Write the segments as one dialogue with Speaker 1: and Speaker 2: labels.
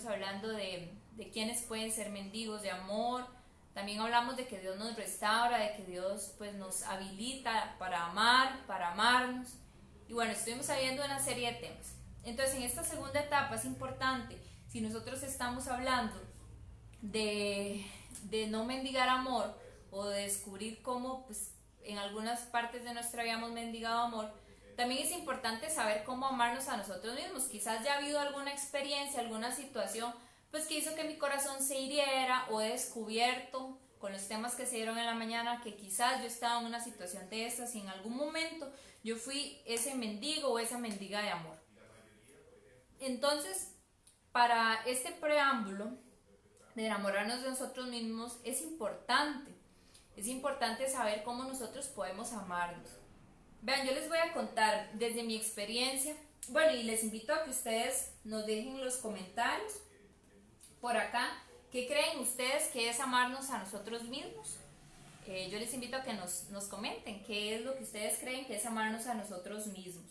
Speaker 1: hablando de quiénes pueden ser mendigos de amor. También hablamos de que Dios nos restaura, de que Dios pues nos habilita para amar, para amarnos. Y bueno, estuvimos viendo una serie de temas. Entonces, en esta segunda etapa es importante, si nosotros estamos hablando de no mendigar amor o de descubrir cómo pues, en algunas partes de nuestra vida hemos mendigado amor, también es importante saber cómo amarnos a nosotros mismos. Quizás ya ha habido alguna experiencia, alguna situación pues que hizo que mi corazón se hiriera, o he descubierto con los temas que se dieron en la mañana que quizás yo estaba en una situación de estas y en algún momento yo fui ese mendigo o esa mendiga de amor. Entonces, para este preámbulo de enamorarnos de nosotros mismos es importante saber cómo nosotros podemos amarnos. Vean, yo les voy a contar desde mi experiencia, bueno, y les invito a que ustedes nos dejen los comentarios por acá, ¿qué creen ustedes que es amarnos a nosotros mismos? Yo les invito a que nos comenten qué es lo que ustedes creen que es amarnos a nosotros mismos.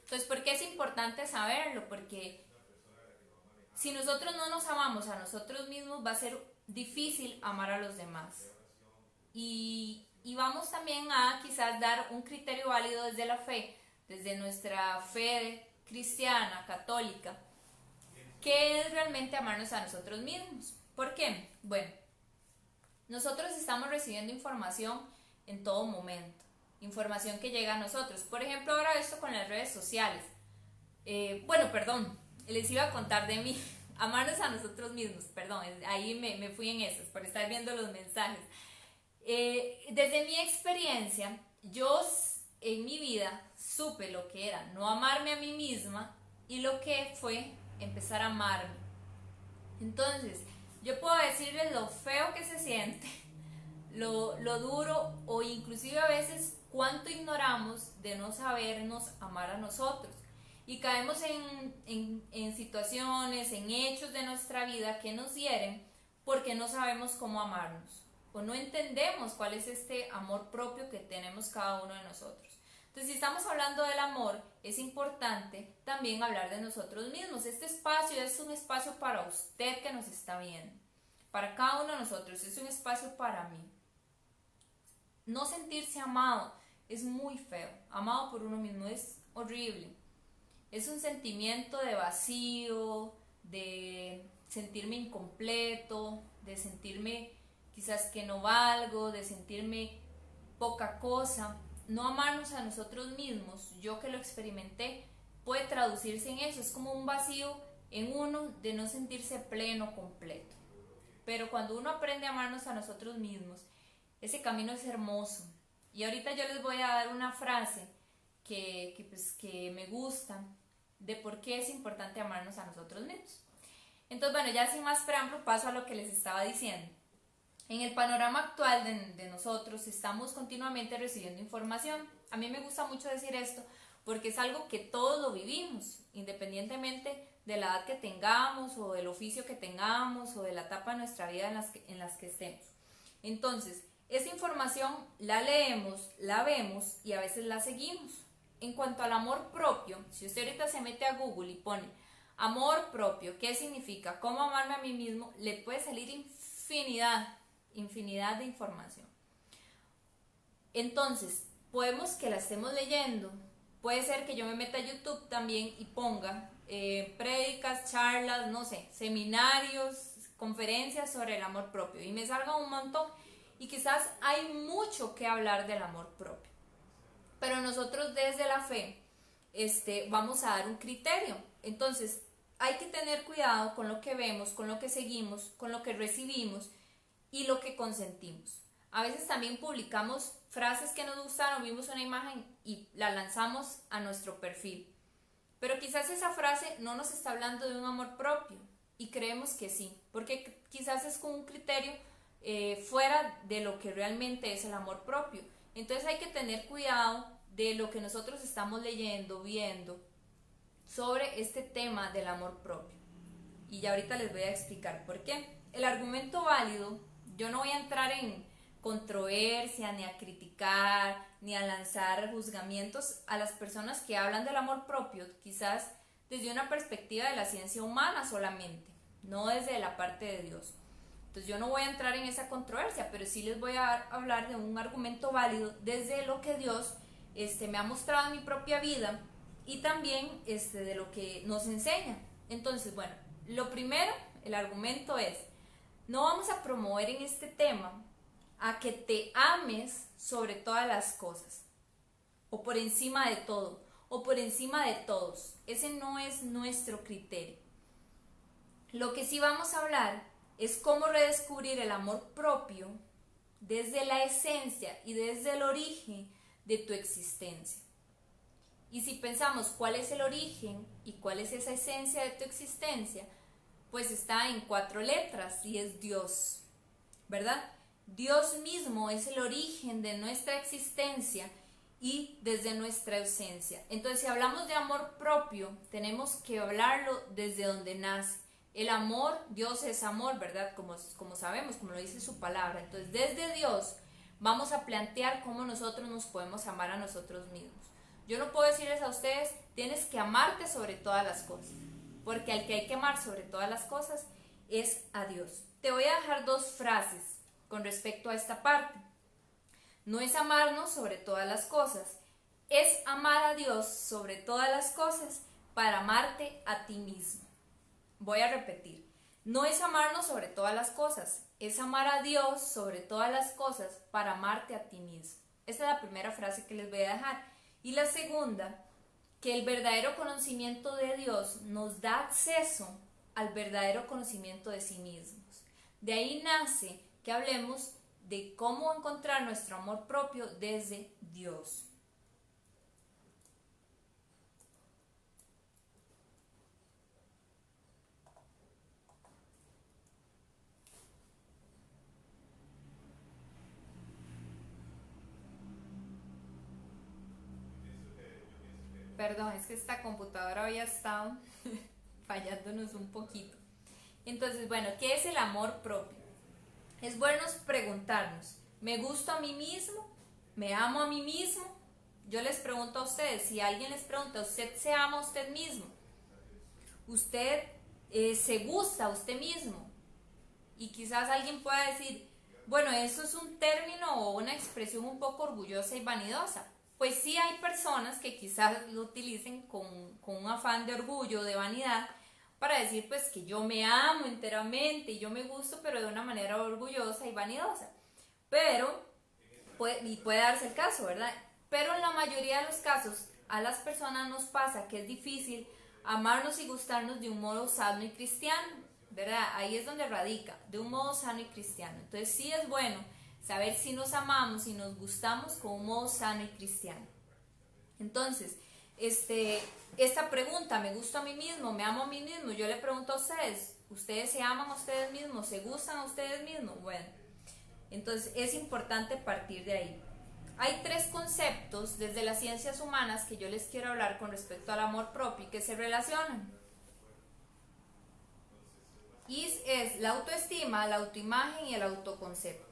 Speaker 1: Entonces, ¿por qué es importante saberlo? Porque si nosotros no nos amamos a nosotros mismos, va a ser difícil amar a los demás. Y vamos también a quizás dar un criterio válido desde la fe, desde nuestra fe cristiana, católica. ¿Qué es realmente amarnos a nosotros mismos? ¿Por qué? Bueno, nosotros estamos recibiendo información en todo momento, información que llega a nosotros. Por ejemplo, ahora esto con las redes sociales. Les iba a contar de mí, amarnos a nosotros mismos, perdón, ahí me fui en esas, por estar viendo los mensajes. Desde mi experiencia, yo en mi vida supe lo que era no amarme a mí misma y lo que fue empezar a amarme. Entonces, yo puedo decirles lo feo que se siente, lo duro o inclusive a veces cuánto ignoramos de no sabernos amar a nosotros. Y caemos en situaciones, en hechos de nuestra vida que nos hieren porque no sabemos cómo amarnos o no entendemos cuál es este amor propio que tenemos cada uno de nosotros. Entonces, si estamos hablando del amor, es importante también hablar de nosotros mismos. Este espacio es un espacio para usted que nos está viendo, para cada uno de nosotros, es un espacio para mí. No sentirse amado es muy feo. Amado por uno mismo es horrible. Es un sentimiento de vacío, de sentirme incompleto, de sentirme quizás que no valgo, de sentirme poca cosa. No amarnos a nosotros mismos, yo que lo experimenté, puede traducirse en eso. Es como un vacío en uno de no sentirse pleno, completo. Pero cuando uno aprende a amarnos a nosotros mismos, ese camino es hermoso. Y ahorita yo les voy a dar una frase que me gusta de por qué es importante amarnos a nosotros mismos. Entonces, bueno, ya sin más preámbulo paso a lo que les estaba diciendo. En el panorama actual de nosotros estamos continuamente recibiendo información. A mí me gusta mucho decir esto porque es algo que todos lo vivimos, independientemente de la edad que tengamos o del oficio que tengamos o de la etapa de nuestra vida en las que estemos. Entonces, esta información la leemos, la vemos y a veces la seguimos. En cuanto al amor propio, si usted ahorita se mete a Google y pone amor propio, ¿qué significa? ¿Cómo amarme a mí mismo? Le puede salir infinidad de información. Entonces, podemos que la estemos leyendo. Puede ser que yo me meta a YouTube también y ponga prédicas, charlas, no sé, seminarios, conferencias sobre el amor propio y me salga un montón y quizás hay mucho que hablar del amor propio. Pero nosotros desde la fe vamos a dar un criterio. Entonces, hay que tener cuidado con lo que vemos, con lo que seguimos, con lo que recibimos y lo que consentimos. A veces también publicamos frases que nos gustaron, vimos una imagen y la lanzamos a nuestro perfil. Pero quizás esa frase no nos está hablando de un amor propio y creemos que sí, porque quizás es con un criterio fuera de lo que realmente es el amor propio. Entonces hay que tener cuidado de lo que nosotros estamos leyendo, viendo sobre este tema del amor propio. Y ya ahorita les voy a explicar por qué. El argumento válido, yo no voy a entrar en controversia, ni a criticar, ni a lanzar juzgamientos a las personas que hablan del amor propio, quizás desde una perspectiva de la ciencia humana solamente, no desde la parte de Dios. Entonces yo no voy a entrar en esa controversia, pero sí les voy a hablar de un argumento válido desde lo que Dios me ha mostrado en mi propia vida y también de lo que nos enseña. Entonces, bueno, lo primero, el argumento es, no vamos a promover en este tema a que te ames sobre todas las cosas, o por encima de todo, o por encima de todos. Ese no es nuestro criterio. Lo que sí vamos a hablar es cómo redescubrir el amor propio desde la esencia y desde el origen de tu existencia. Y si pensamos cuál es el origen y cuál es esa esencia de tu existencia, pues está en 4 letras y es Dios, ¿verdad? Dios mismo es el origen de nuestra existencia y desde nuestra esencia. Entonces, si hablamos de amor propio, tenemos que hablarlo desde donde nace. El amor, Dios es amor, ¿verdad? Como sabemos, como lo dice su palabra. Entonces, desde Dios vamos a plantear cómo nosotros nos podemos amar a nosotros mismos. Yo no puedo decirles a ustedes, tienes que amarte sobre todas las cosas, porque al que hay que amar sobre todas las cosas es a Dios. Te voy a dejar 2 frases con respecto a esta parte. No es amarnos sobre todas las cosas, es amar a Dios sobre todas las cosas para amarte a ti mismo. Voy a repetir, no es amarnos sobre todas las cosas, es amar a Dios sobre todas las cosas para amarte a ti mismo. Esa es la primera frase que les voy a dejar. Y la segunda, que el verdadero conocimiento de Dios nos da acceso al verdadero conocimiento de sí mismos. De ahí nace que hablemos de cómo encontrar nuestro amor propio desde Dios. Perdón, es que esta computadora había estado fallándonos un poquito. Entonces, bueno, ¿qué es el amor propio? Es bueno preguntarnos, ¿me gusto a mí mismo? ¿Me amo a mí mismo? Yo les pregunto a ustedes, si alguien les pregunta, ¿usted se ama a usted mismo? ¿Usted se gusta a usted mismo? Y quizás alguien pueda decir, bueno, eso es un término o una expresión un poco orgullosa y vanidosa. Pues sí hay personas que quizás lo utilicen con un afán de orgullo, de vanidad, para decir pues que yo me amo enteramente y yo me gusto, pero de una manera orgullosa y vanidosa. Pero, puede darse el caso, ¿verdad? Pero en la mayoría de los casos a las personas nos pasa que es difícil amarnos y gustarnos de un modo sano y cristiano, ¿verdad? Ahí es donde radica, de un modo sano y cristiano. Entonces sí es bueno saber si nos amamos y nos gustamos con un modo sano y cristiano. Entonces, esta pregunta, ¿me gusto a mí mismo? ¿Me amo a mí mismo? Yo le pregunto a ustedes, ¿ustedes se aman a ustedes mismos? ¿Se gustan a ustedes mismos? Bueno, entonces es importante partir de ahí. Hay 3 conceptos desde las ciencias humanas que yo les quiero hablar con respecto al amor propio y que se relacionan. Y es la autoestima, la autoimagen y el autoconcepto.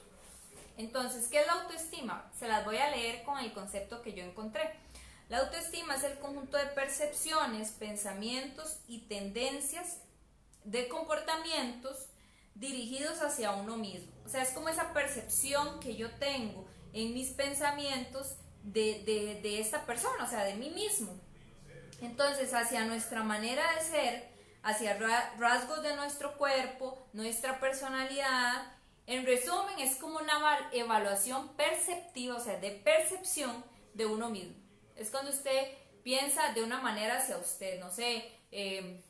Speaker 1: Entonces, ¿qué es la autoestima? Se las voy a leer con el concepto que yo encontré. La autoestima es el conjunto de percepciones, pensamientos y tendencias de comportamientos dirigidos hacia uno mismo. O sea, es como esa percepción que yo tengo en mis pensamientos de esta persona, o sea, de mí mismo. Entonces, hacia nuestra manera de ser, hacia rasgos de nuestro cuerpo, nuestra personalidad. En resumen, es como una evaluación perceptiva, o sea, de percepción de uno mismo. Es cuando usted piensa de una manera hacia usted, no sé,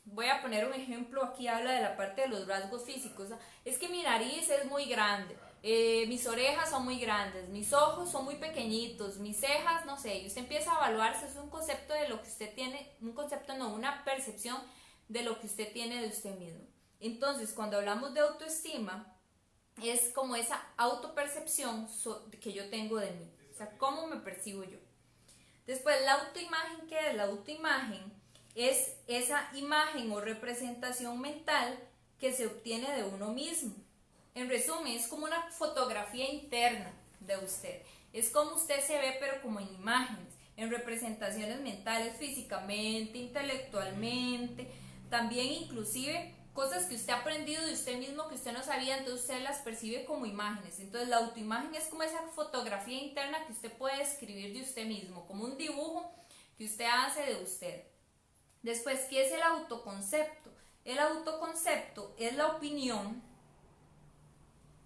Speaker 1: voy a poner un ejemplo, aquí habla de la parte de los rasgos físicos. Es que mi nariz es muy grande, mis orejas son muy grandes, mis ojos son muy pequeñitos, mis cejas, no sé, y usted empieza a evaluarse, es un concepto de lo que usted tiene, un concepto no, una percepción de lo que usted tiene de usted mismo. Entonces, cuando hablamos de autoestima, es como esa autopercepción que yo tengo de mí, o sea, cómo me percibo yo. Después, la autoimagen, ¿qué es? La autoimagen es esa imagen o representación mental que se obtiene de uno mismo. En resumen, es como una fotografía interna de usted. Es como usted se ve, pero como en imágenes. en representaciones mentales, físicamente, intelectualmente, también inclusive cosas que usted ha aprendido de usted mismo que usted no sabía, entonces usted las percibe como imágenes. Entonces la autoimagen es como esa fotografía interna que usted puede escribir de usted mismo, como un dibujo que usted hace de usted. Después, ¿qué es el autoconcepto? El autoconcepto es la opinión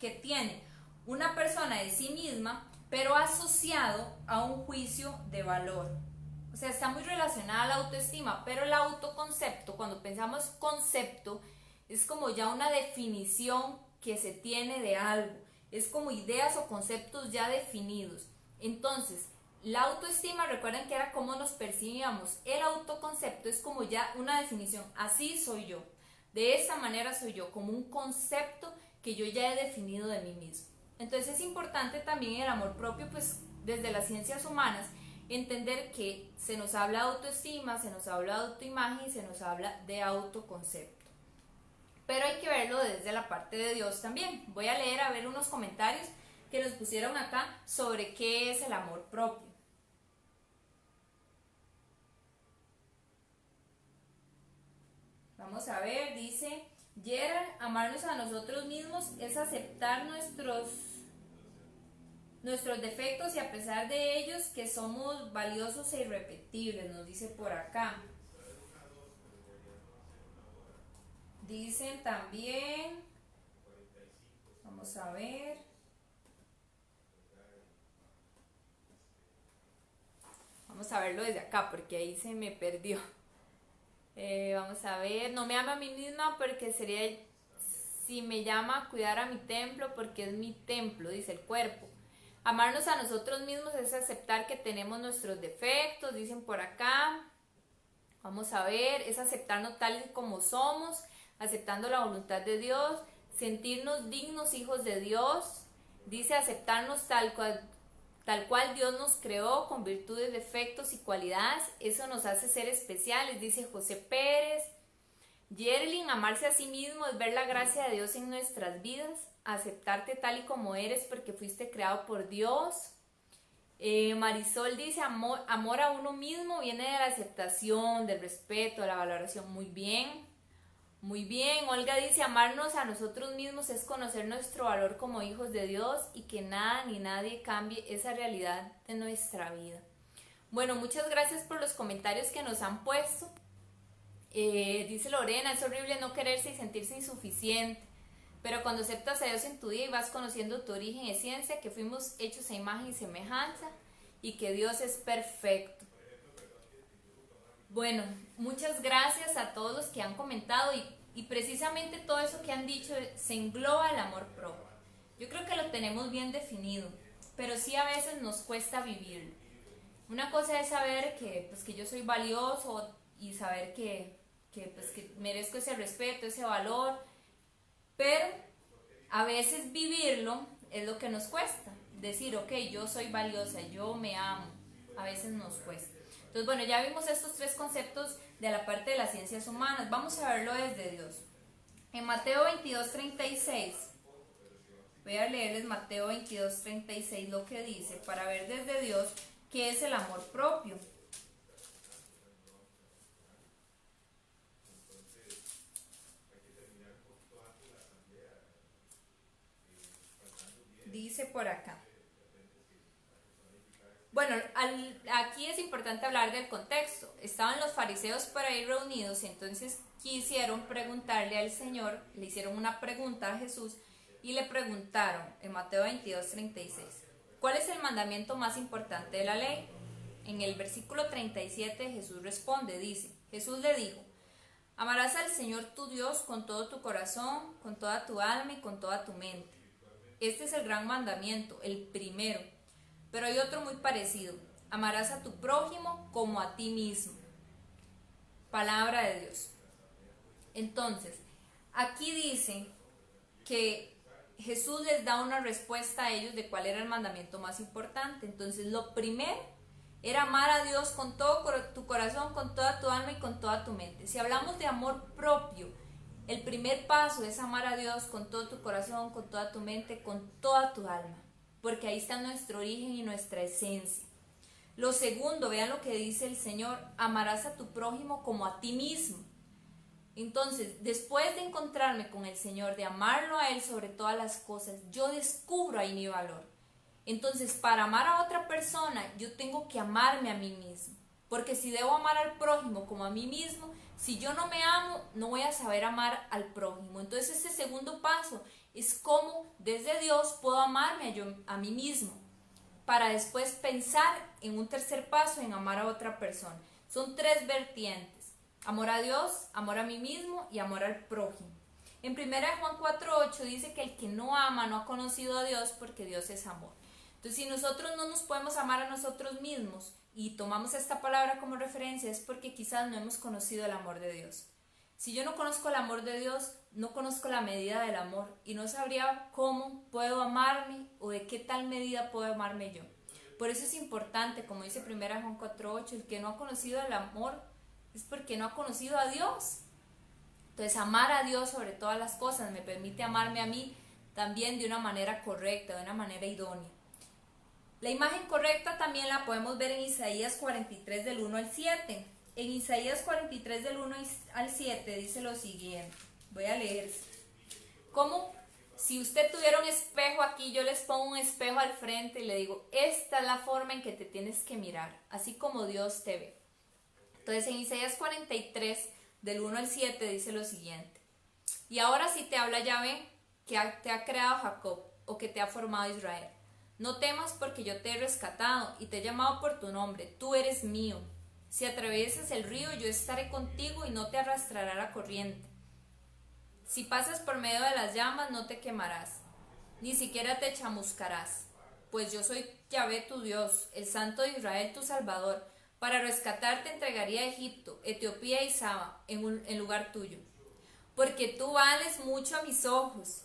Speaker 1: que tiene una persona de sí misma, pero asociado a un juicio de valor. O sea, está muy relacionada a la autoestima, pero el autoconcepto, cuando pensamos concepto, es como ya una definición que se tiene de algo, es como ideas o conceptos ya definidos. Entonces, la autoestima, recuerden que era cómo nos percibíamos, el autoconcepto es como ya una definición, así soy yo, de esa manera soy yo, como un concepto que yo ya he definido de mí mismo. Entonces es importante también el amor propio, pues desde las ciencias humanas, entender que se nos habla de autoestima, se nos habla de autoimagen y se nos habla de autoconcepto. Pero hay que verlo desde la parte de Dios también. Voy a leer a ver unos comentarios que nos pusieron acá sobre qué es el amor propio. Vamos a ver, dice Gerard, amarnos a nosotros mismos es aceptar nuestros defectos y a pesar de ellos que somos valiosos e irrepetibles, nos dice por acá. Dicen también, vamos a ver, vamos a verlo desde acá porque ahí se me perdió. Vamos a ver, no me amo a mí misma porque sería, si me llama a cuidar a mi templo porque es mi templo, dice el cuerpo. Amarnos a nosotros mismos es aceptar que tenemos nuestros defectos, dicen por acá. Vamos a ver, es aceptarnos tal y como somos, aceptando la voluntad de Dios, sentirnos dignos hijos de Dios, dice aceptarnos tal cual Dios nos creó, con virtudes, defectos y cualidades, eso nos hace ser especiales, dice José Pérez. Yerlin, amarse a sí mismo es ver la gracia de Dios en nuestras vidas, aceptarte tal y como eres porque fuiste creado por Dios. Marisol dice, amor a uno mismo viene de la aceptación, del respeto, de la valoración. Muy bien, muy bien. Olga dice, amarnos a nosotros mismos es conocer nuestro valor como hijos de Dios y que nada ni nadie cambie esa realidad de nuestra vida. Bueno, muchas gracias por los comentarios que nos han puesto. Dice Lorena, es horrible no quererse y sentirse insuficiente, pero cuando aceptas a Dios en tu día y vas conociendo tu origen y esencia, que fuimos hechos a imagen y semejanza y que Dios es perfecto. Bueno, muchas gracias a todos los que han comentado y precisamente todo eso que han dicho se engloba el amor propio. Yo creo que lo tenemos bien definido, pero sí a veces nos cuesta vivirlo. Una cosa es saber que yo soy valioso y saber que merezco ese respeto, ese valor, pero a veces vivirlo es lo que nos cuesta. Decir, ok, yo soy valiosa, yo me amo, a veces nos cuesta. Entonces, bueno, ya vimos estos tres conceptos de la parte de las ciencias humanas. Vamos a verlo desde Dios. En Mateo 22:36, voy a leerles Mateo 22:36 lo que dice, para ver desde Dios qué es el amor propio. Dice por acá. Bueno, aquí es importante hablar del contexto. Estaban los fariseos por ahí reunidos, entonces quisieron preguntarle al Señor, le hicieron una pregunta a Jesús y le preguntaron en Mateo 22:36, ¿cuál es el mandamiento más importante de la ley? En el versículo 37 Jesús responde, dice, Jesús le dijo, amarás al Señor tu Dios con todo tu corazón, con toda tu alma y con toda tu mente. Este es el gran mandamiento, el primero. Pero hay otro muy parecido. Amarás a tu prójimo como a ti mismo. Palabra de Dios. Entonces, aquí dice que Jesús les da una respuesta a ellos de cuál era el mandamiento más importante. Entonces, lo primero era amar a Dios con todo tu corazón, con toda tu alma y con toda tu mente. Si hablamos de amor propio, el primer paso es amar a Dios con todo tu corazón, con toda tu mente, con toda tu alma, porque ahí está nuestro origen y nuestra esencia. Lo segundo, vean lo que dice el Señor, amarás a tu prójimo como a ti mismo. Entonces, después de encontrarme con el Señor, de amarlo a Él sobre todas las cosas, yo descubro ahí mi valor. Entonces, para amar a otra persona, yo tengo que amarme a mí mismo. Porque si debo amar al prójimo como a mí mismo, si yo no me amo, no voy a saber amar al prójimo. Entonces, este segundo paso es cómo desde Dios puedo amarme a mí mismo, para después pensar en un tercer paso, en amar a otra persona. Son tres vertientes: amor a Dios, amor a mí mismo y amor al prójimo. En 1 Juan 4:8 dice que el que no ama no ha conocido a Dios, porque Dios es amor. Entonces, si nosotros no nos podemos amar a nosotros mismos y tomamos esta palabra como referencia, es porque quizás no hemos conocido el amor de Dios. Si yo no conozco el amor de Dios, no conozco la medida del amor y no sabría cómo puedo amarme o de qué tal medida puedo amarme yo. Por eso es importante, como dice 1 Juan 4:8, el que no ha conocido el amor es porque no ha conocido a Dios. Entonces, amar a Dios sobre todas las cosas me permite amarme a mí también de una manera correcta, de una manera idónea. La imagen correcta también la podemos ver en Isaías 43 del 1 al 7. En Isaías 43 del 1 al 7 dice lo siguiente. Voy a leer. Como si usted tuviera un espejo aquí, yo les pongo un espejo al frente y le digo, esta es la forma en que te tienes que mirar, así como Dios te ve. Entonces, en Isaías 43 del 1 al 7 dice lo siguiente. Y ahora sí te habla Yahvé, que te ha creado Jacob, o que te ha formado Israel. No temas, porque yo te he rescatado y te he llamado por tu nombre. Tú eres mío. Si atravieses el río, yo estaré contigo y no te arrastrará la corriente. Si pasas por medio de las llamas, no te quemarás, ni siquiera te chamuscarás. Pues yo soy Yahvé tu Dios, el Santo de Israel tu Salvador. Para rescatarte entregaría a Egipto, Etiopía y Saba en lugar tuyo. Porque tú vales mucho a mis ojos,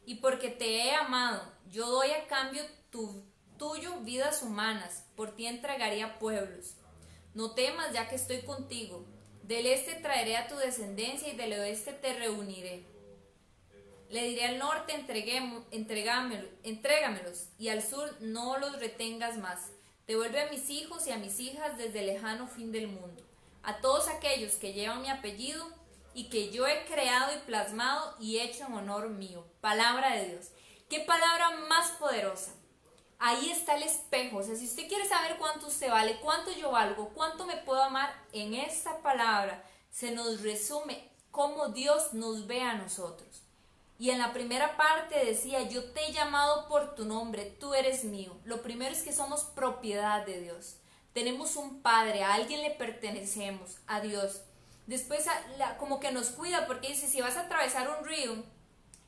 Speaker 1: y porque te he amado, yo doy a cambio tuyo vidas humanas, por ti entregaría pueblos. No temas, ya que estoy contigo. Del este traeré a tu descendencia y del oeste te reuniré. Le diré al norte, entrégamelos, y al sur no los retengas más. Devuelve a mis hijos y a mis hijas desde el lejano fin del mundo. A todos aquellos que llevan mi apellido y que yo he creado y plasmado y hecho en honor mío. Palabra de Dios. ¿Qué palabra más poderosa? Ahí está el espejo. O sea, si usted quiere saber cuánto usted vale, cuánto yo valgo, cuánto me puedo amar, en esta palabra se nos resume cómo Dios nos ve a nosotros. Y en la primera parte decía, yo te he llamado por tu nombre, tú eres mío. Lo primero es que somos propiedad de Dios. Tenemos un Padre, a alguien le pertenecemos, a Dios. Después como que nos cuida, porque dice, si vas a atravesar un río,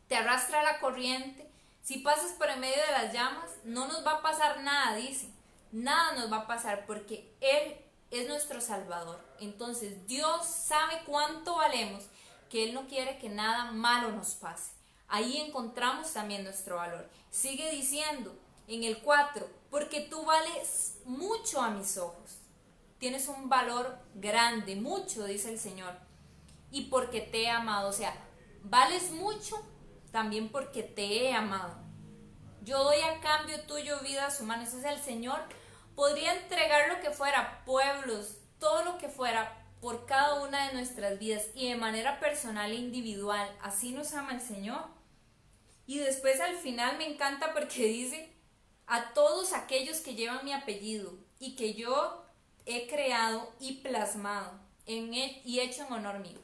Speaker 1: te arrastra la corriente. Si pasas por en medio de las llamas, no nos va a pasar nada, dice. Nada nos va a pasar porque Él es nuestro Salvador. Entonces Dios sabe cuánto valemos, que Él no quiere que nada malo nos pase. Ahí encontramos también nuestro valor. Sigue diciendo en el 4, porque tú vales mucho a mis ojos. Tienes un valor grande, mucho, dice el Señor. Y porque te he amado, o sea, vales mucho también porque te he amado. Yo doy a cambio tuyo vidas humanas. O sea, el Señor podría entregar lo que fuera, pueblos, todo lo que fuera, por cada una de nuestras vidas y de manera personal e individual. Así nos ama el Señor. Y después al final me encanta porque dice, a todos aquellos que llevan mi apellido y que yo he creado y plasmado y hecho en honor mío.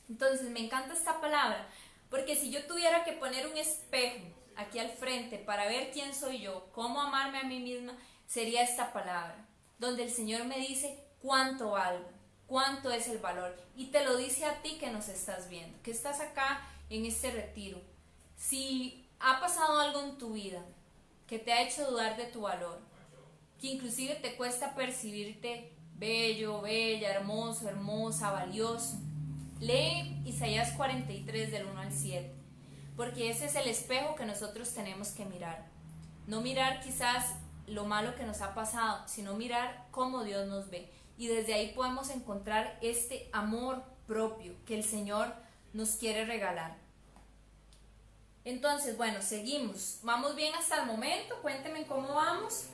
Speaker 1: Entonces me encanta esta palabra, porque si yo tuviera que poner un espejo aquí al frente para ver quién soy yo, cómo amarme a mí misma, sería esta palabra, donde el Señor me dice cuánto valgo, cuánto es el valor, y te lo dice a ti que nos estás viendo, que estás acá en este retiro. Si ha pasado algo en tu vida que te ha hecho dudar de tu valor, que inclusive te cuesta percibirte bello, bella, hermoso, hermosa, valioso, lee Isaías 43 del 1 al 7, porque ese es el espejo que nosotros tenemos que mirar. No mirar quizás lo malo que nos ha pasado, sino mirar cómo Dios nos ve. Y desde ahí podemos encontrar este amor propio que el Señor nos quiere regalar. Entonces, bueno, seguimos. ¿Vamos bien hasta el momento? Cuéntenme cómo vamos.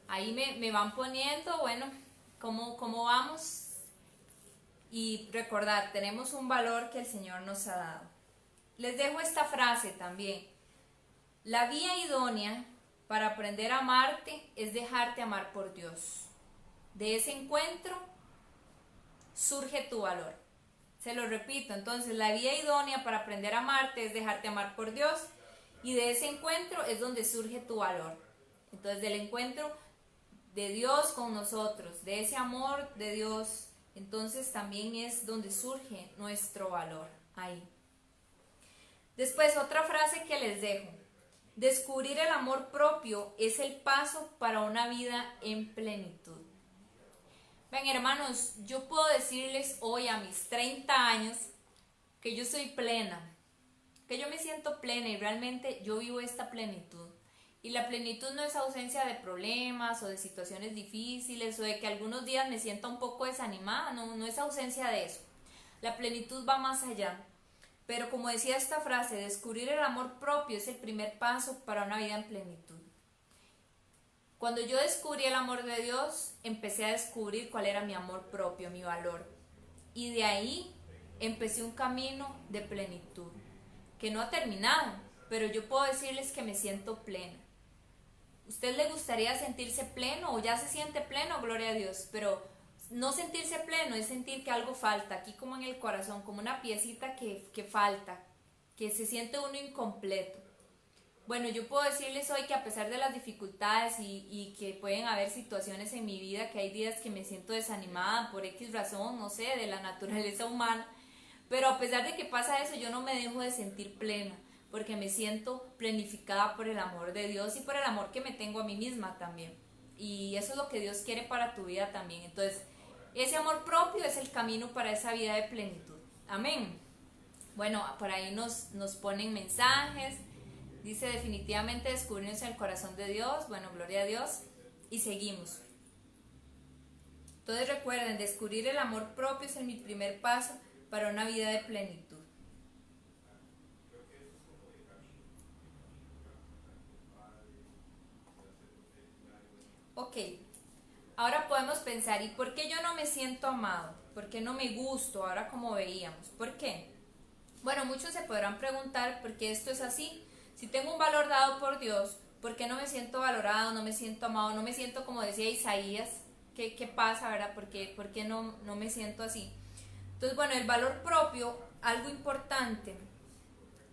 Speaker 1: Ahí me van poniendo, bueno, cómo vamos. Y recordar, tenemos un valor que el Señor nos ha dado. Les dejo esta frase también. La vía idónea para aprender a amarte es dejarte amar por Dios. De ese encuentro surge tu valor. Se lo repito, entonces la vía idónea para aprender a amarte es dejarte amar por Dios, y de ese encuentro es donde surge tu valor. Entonces del encuentro de Dios con nosotros, de ese amor de Dios, entonces también es donde surge nuestro valor, ahí. Después otra frase que les dejo. Descubrir el amor propio es el paso para una vida en plenitud. Ven, hermanos, yo puedo decirles hoy a mis 30 años que yo soy plena, que yo me siento plena y realmente yo vivo esta plenitud. Y la plenitud no es ausencia de problemas o de situaciones difíciles o de que algunos días me sienta un poco desanimada, no es ausencia de eso. La plenitud va más allá. Pero como decía esta frase, descubrir el amor propio es el primer paso para una vida en plenitud. Cuando yo descubrí el amor de Dios, empecé a descubrir cuál era mi amor propio, mi valor. Y de ahí empecé un camino de plenitud, que no ha terminado, pero yo puedo decirles que me siento plena. ¿Usted le gustaría sentirse pleno o ya se siente pleno? Gloria a Dios, pero no sentirse pleno es sentir que algo falta, aquí como en el corazón, como una piecita que falta, que se siente uno incompleto. Bueno, yo puedo decirles hoy que a pesar de las dificultades y que pueden haber situaciones en mi vida, que hay días que me siento desanimada por X razón, no sé, de la naturaleza humana, pero a pesar de que pasa eso, yo no me dejo de sentir plena, porque me siento plenificada por el amor de Dios y por el amor que me tengo a mí misma también. Y eso es lo que Dios quiere para tu vida también. Entonces, ese amor propio es el camino para esa vida de plenitud. Amén. Bueno, por ahí nos ponen mensajes. Dice definitivamente descubrirnos el corazón de Dios. Bueno, gloria a Dios. Y seguimos. Entonces recuerden, descubrir el amor propio es mi primer paso para una vida de plenitud. Ok, ahora podemos pensar, ¿y por qué yo no me siento amado? ¿Por qué no me gusto? Ahora como veíamos. ¿Por qué? Bueno, muchos se podrán preguntar por qué esto es así. Si tengo un valor dado por Dios, ¿por qué no me siento valorado, no me siento amado, no me siento como decía Isaías? ¿Qué pasa, verdad? ¿Por qué no me siento así? Entonces, bueno, el valor propio, algo importante,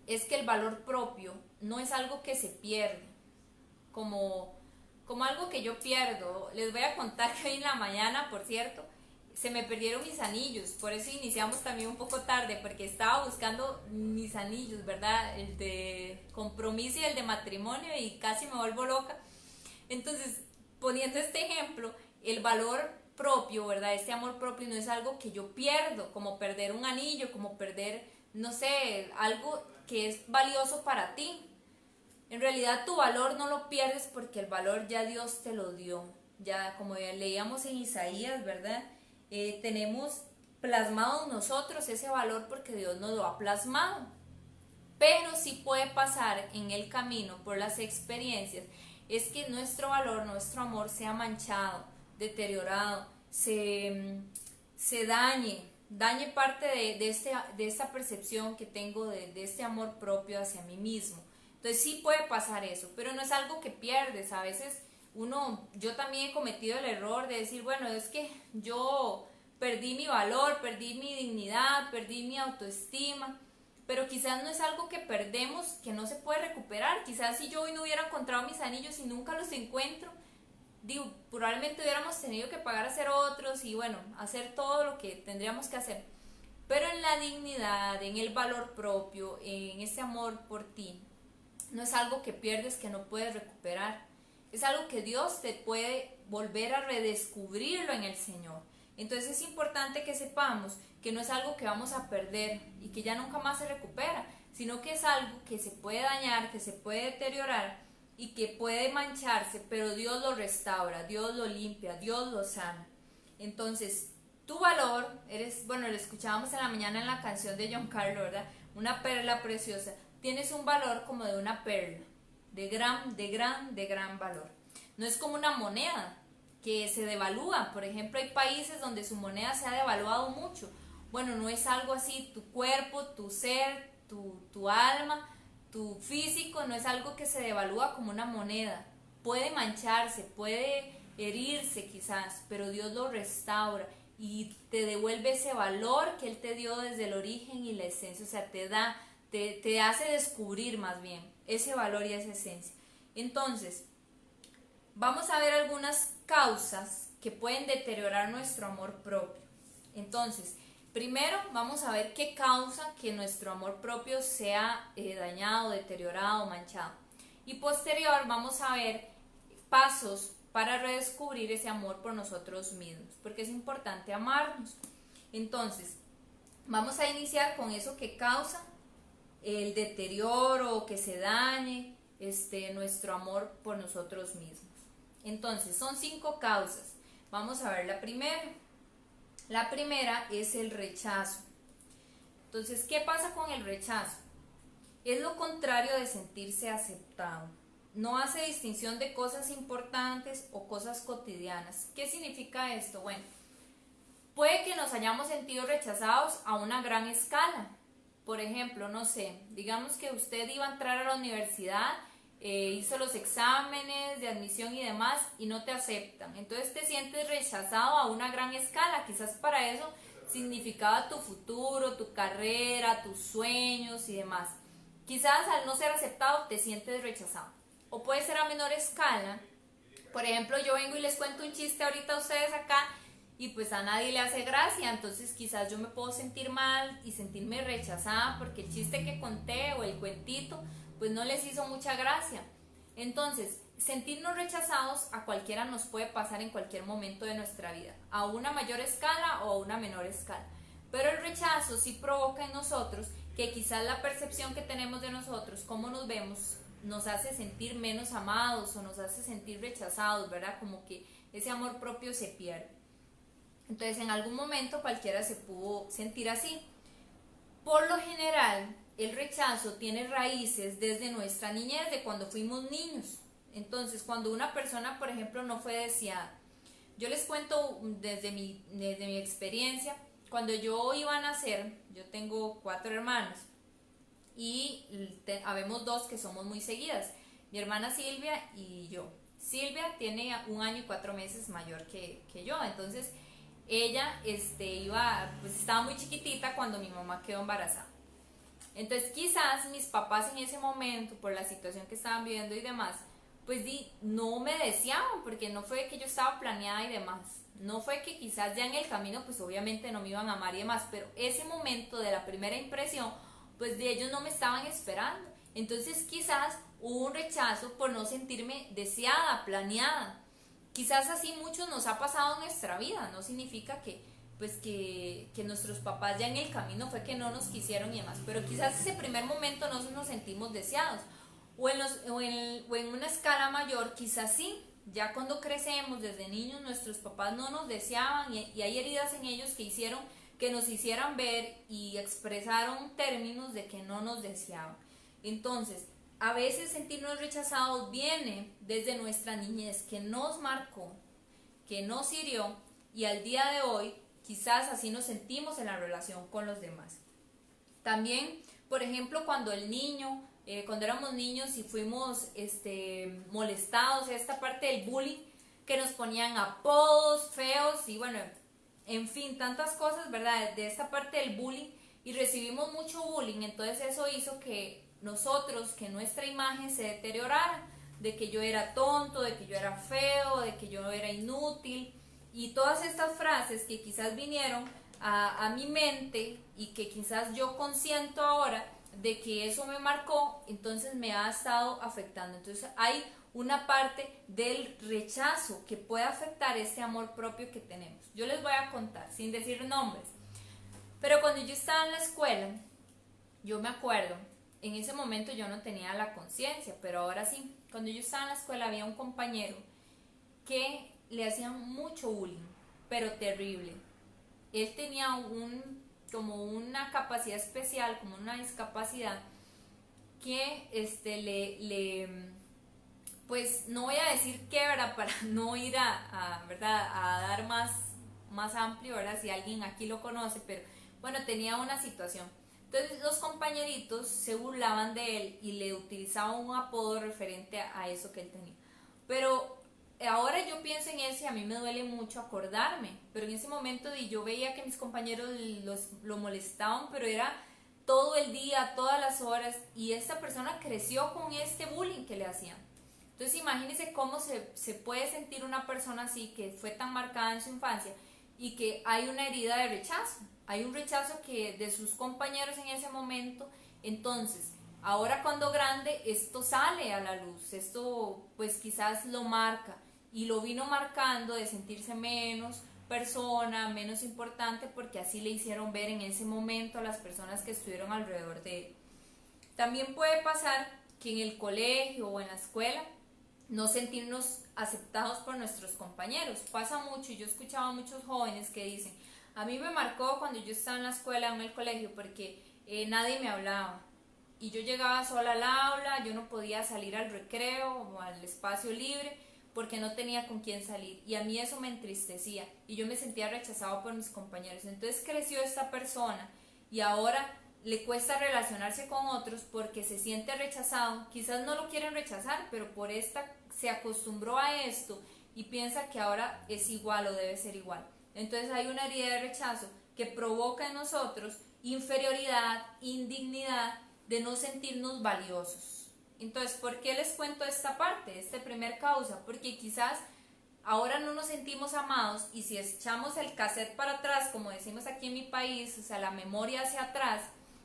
Speaker 1: es que el valor propio no es algo que se pierde, como algo que yo pierdo. Les voy a contar que hoy en la mañana, por cierto, se me perdieron mis anillos, por eso iniciamos también un poco tarde, porque estaba buscando mis anillos, ¿verdad? El de compromiso y el de matrimonio, y casi me vuelvo loca. Entonces, poniendo este ejemplo, el valor propio, ¿verdad? Este amor propio no es algo que yo pierdo, como perder un anillo, como perder, no sé, algo que es valioso para ti. En realidad tu valor no lo pierdes porque el valor ya Dios te lo dio. Ya como ya leíamos en Isaías, ¿verdad? Tenemos plasmado nosotros ese valor porque Dios nos lo ha plasmado. Pero sí puede pasar en el camino por las experiencias, es que nuestro valor, nuestro amor sea manchado, deteriorado, se dañe parte de esta percepción que tengo de este amor propio hacia mí mismo. Entonces sí puede pasar eso, pero no es algo que pierdes. A veces yo también he cometido el error de decir, bueno, es que yo perdí mi valor, perdí mi dignidad, perdí mi autoestima, pero quizás no es algo que perdemos, que no se puede recuperar. Quizás si yo hoy no hubiera encontrado mis anillos y nunca los encuentro, digo, probablemente hubiéramos tenido que pagar a hacer otros y bueno, hacer todo lo que tendríamos que hacer. Pero en la dignidad, en el valor propio, en ese amor por ti, no es algo que pierdes, que no puedes recuperar. Es algo que Dios te puede volver a redescubrirlo en el Señor. Entonces es importante que sepamos que no es algo que vamos a perder y que ya nunca más se recupera, sino que es algo que se puede dañar, que se puede deteriorar y que puede mancharse, pero Dios lo restaura, Dios lo limpia, Dios lo sana. Entonces, tu valor, bueno, lo escuchábamos en la mañana en la canción de John Carlos, ¿verdad? Una perla preciosa. Tienes un valor como de una perla, de gran valor. no es como una moneda que se devalúa. Por ejemplo, hay países donde su moneda se ha devaluado mucho. Bueno, no es algo así, tu cuerpo, tu ser, tu alma, tu físico, no es algo que se devalúa como una moneda. Puede mancharse, puede herirse quizás, pero Dios lo restaura y te devuelve ese valor que Él te dio desde el origen y la esencia. O sea, te hace descubrir más bien ese valor y esa esencia. Entonces, vamos a ver algunas causas que pueden deteriorar nuestro amor propio. Entonces, primero vamos a ver qué causa que nuestro amor propio sea dañado, deteriorado, manchado. Y posterior vamos a ver pasos para redescubrir ese amor por nosotros mismos, porque es importante amarnos. Entonces, vamos a iniciar con eso que causa el deterioro, que se dañe nuestro amor por nosotros mismos. Entonces, son 5 causas. Vamos a ver la primera. La primera es el rechazo. Entonces, ¿qué pasa con el rechazo? Es lo contrario de sentirse aceptado. No hace distinción de cosas importantes o cosas cotidianas. ¿Qué significa esto? Bueno, puede que nos hayamos sentido rechazados a una gran escala. Por ejemplo, no sé, digamos que usted iba a entrar a la universidad, hizo los exámenes de admisión y demás y no te aceptan. Entonces te sientes rechazado a una gran escala. Quizás para eso significaba tu futuro, tu carrera, tus sueños y demás. Quizás al no ser aceptado te sientes rechazado. O puede ser a menor escala. Por ejemplo, yo vengo y les cuento un chiste ahorita a ustedes acá y pues a nadie le hace gracia, entonces quizás yo me puedo sentir mal y sentirme rechazada porque el chiste que conté o el cuentito pues no les hizo mucha gracia. Entonces, sentirnos rechazados a cualquiera nos puede pasar en cualquier momento de nuestra vida, a una mayor escala o a una menor escala. Pero el rechazo sí provoca en nosotros que quizás la percepción que tenemos de nosotros, cómo nos vemos, nos hace sentir menos amados o nos hace sentir rechazados, ¿verdad? Como que ese amor propio se pierde. Entonces, en algún momento cualquiera se pudo sentir así. Por lo general, el rechazo tiene raíces desde nuestra niñez, de cuando fuimos niños. Entonces, cuando una persona, por ejemplo, no fue deseada. Yo les cuento desde mi experiencia. Cuando yo iba a nacer, yo tengo 4 hermanas y habemos 2 que somos muy seguidas, mi hermana Silvia y yo. Silvia tiene 1 año y 4 meses mayor que yo, entonces ella estaba muy chiquitita cuando mi mamá quedó embarazada. Entonces quizás mis papás en ese momento, por la situación que estaban viviendo y demás, pues no me deseaban, porque no fue que yo estaba planeada y demás. No fue que quizás ya en el camino, pues obviamente no me iban a amar y demás, pero ese momento de la primera impresión, pues de ellos no me estaban esperando. Entonces quizás hubo un rechazo por no sentirme deseada, planeada. Quizás así muchos nos ha pasado en nuestra vida, no significa que nuestros papás ya en el camino fue que no nos quisieron y demás, pero quizás ese primer momento no nos sentimos deseados, o en una escala mayor quizás sí, ya cuando crecemos desde niños nuestros papás no nos deseaban y hay heridas en ellos que hicieron que nos hicieran ver y expresaron términos de que no nos deseaban. Entonces, a veces sentirnos rechazados viene desde nuestra niñez, que nos marcó, que nos hirió, y al día de hoy quizás así nos sentimos en la relación con los demás. También, por ejemplo, cuando éramos niños y fuimos molestados, esta parte del bullying, que nos ponían apodos feos y bueno, en fin, tantas cosas, ¿verdad? De esta parte del bullying, y recibimos mucho bullying, entonces eso hizo que nuestra imagen se deteriorara, de que yo era tonto, de que yo era feo, de que yo era inútil, y todas estas frases que quizás vinieron a mi mente y que quizás yo consiento ahora de que eso me marcó, entonces me ha estado afectando. Entonces hay una parte del rechazo que puede afectar ese amor propio que tenemos. Yo les voy a contar, sin decir nombres, pero cuando yo estaba en la escuela, yo me acuerdo, en ese momento yo no tenía la conciencia, pero ahora sí, cuando yo estaba en la escuela había un compañero que le hacían mucho bullying, pero terrible. Él tenía como una capacidad especial, como una discapacidad que pues no voy a decir qué, ¿verdad? Para no ir ¿verdad? A dar más amplio, ¿verdad? Si alguien aquí lo conoce, pero bueno, tenía una situación. Entonces los compañeritos se burlaban de él y le utilizaban un apodo referente a eso que él tenía. Pero ahora yo pienso en eso y a mí me duele mucho acordarme, pero en ese momento yo veía que mis compañeros lo molestaban, pero era todo el día, todas las horas, y esta persona creció con este bullying que le hacían. Entonces imagínense cómo se puede sentir una persona así, que fue tan marcada en su infancia y que hay una herida de rechazo. Hay un rechazo que de sus compañeros en ese momento. Entonces, ahora cuando grande, esto sale a la luz. Esto pues quizás lo marca y lo vino marcando de sentirse menos persona, menos importante, porque así le hicieron ver en ese momento a las personas que estuvieron alrededor de él. También puede pasar que en el colegio o en la escuela no sentirnos aceptados por nuestros compañeros. Pasa mucho, y yo he escuchado a muchos jóvenes que dicen, a mí me marcó cuando yo estaba en la escuela, en el colegio, porque nadie me hablaba. Y yo llegaba sola al aula, yo no podía salir al recreo o al espacio libre porque no tenía con quién salir. Y a mí eso me entristecía y yo me sentía rechazado por mis compañeros. Entonces creció esta persona y ahora le cuesta relacionarse con otros porque se siente rechazado. Quizás no lo quieren rechazar, pero por esta se acostumbró a esto y piensa que ahora es igual o debe ser igual. Entonces hay una herida de rechazo que provoca en nosotros inferioridad, indignidad, de no sentirnos valiosos. Entonces, ¿por qué les cuento esta parte, esta primer causa? Porque quizás ahora no nos sentimos amados, y si echamos el cassette para atrás, como decimos aquí en mi país, o sea, la memoria hacia atrás,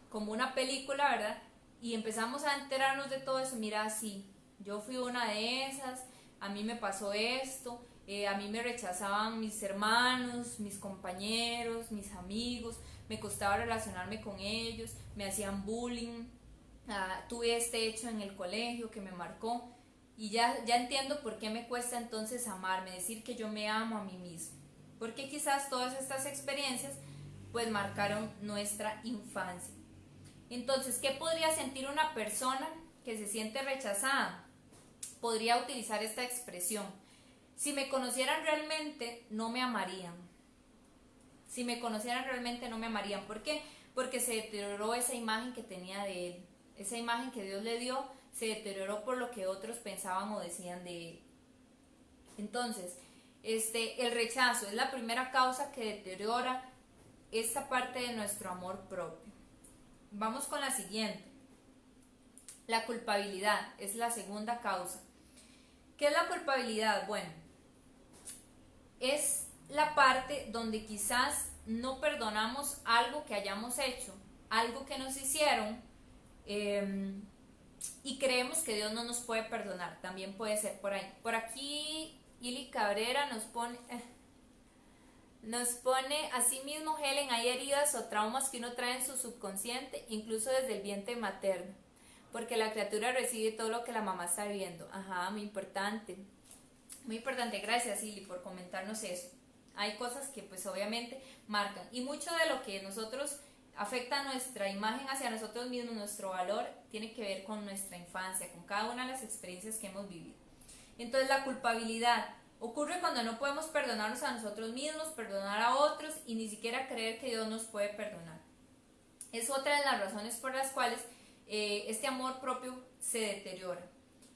Speaker 1: como una película, ¿verdad? Y empezamos a enterarnos de todo eso, mira, sí, yo fui una de esas, a mí me pasó esto, a mí me rechazaban mis hermanos, mis compañeros, mis amigos, me costaba relacionarme con ellos, me hacían bullying, tuve este hecho en el colegio que me marcó, y ya entiendo por qué me cuesta entonces amarme, decir que yo me amo a mí mismo, porque quizás todas estas experiencias pues marcaron nuestra infancia. Entonces, ¿qué podría sentir una persona que se siente rechazada? Podría utilizar esta expresión: si me conocieran realmente, no me amarían. Si me conocieran realmente, no me amarían. ¿Por qué? Porque se deterioró esa imagen que tenía de él. Esa imagen que Dios le dio se deterioró por lo que otros pensaban o decían de él. Entonces, el rechazo es la primera causa que deteriora esta parte de nuestro amor propio. Vamos con la siguiente. La culpabilidad es la segunda causa. ¿Qué es la culpabilidad? Bueno, es la parte donde quizás no perdonamos algo que hayamos hecho, algo que nos hicieron, y creemos que Dios no nos puede perdonar. También puede ser por ahí. Por aquí Ili Cabrera nos pone así mismo, Helen, hay heridas o traumas que uno trae en su subconsciente, incluso desde el vientre materno, porque la criatura recibe todo lo que la mamá está viviendo. Ajá, muy importante. Muy importante, gracias Ili por comentarnos eso. Hay cosas que pues obviamente marcan, y mucho de lo que nosotros afecta nuestra imagen hacia nosotros mismos, nuestro valor, tiene que ver con nuestra infancia, con cada una de las experiencias que hemos vivido. Entonces la culpabilidad ocurre cuando no podemos perdonarnos a nosotros mismos, perdonar a otros y ni siquiera creer que Dios nos puede perdonar. Es otra de las razones por las cuales este amor propio se deteriora.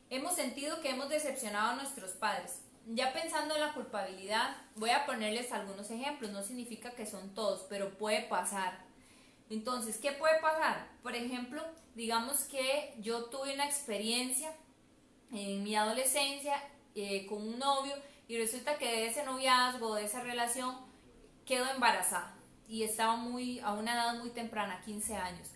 Speaker 1: Hemos sentido que hemos decepcionado a nuestros padres. Ya pensando en la culpabilidad, voy a ponerles algunos ejemplos, no significa que son todos, pero puede pasar. Entonces, ¿qué puede pasar? Por ejemplo, digamos que yo tuve una experiencia en mi adolescencia con un novio, y resulta que de ese noviazgo, de esa relación, quedo embarazada y estaba a una edad muy temprana, 15 años.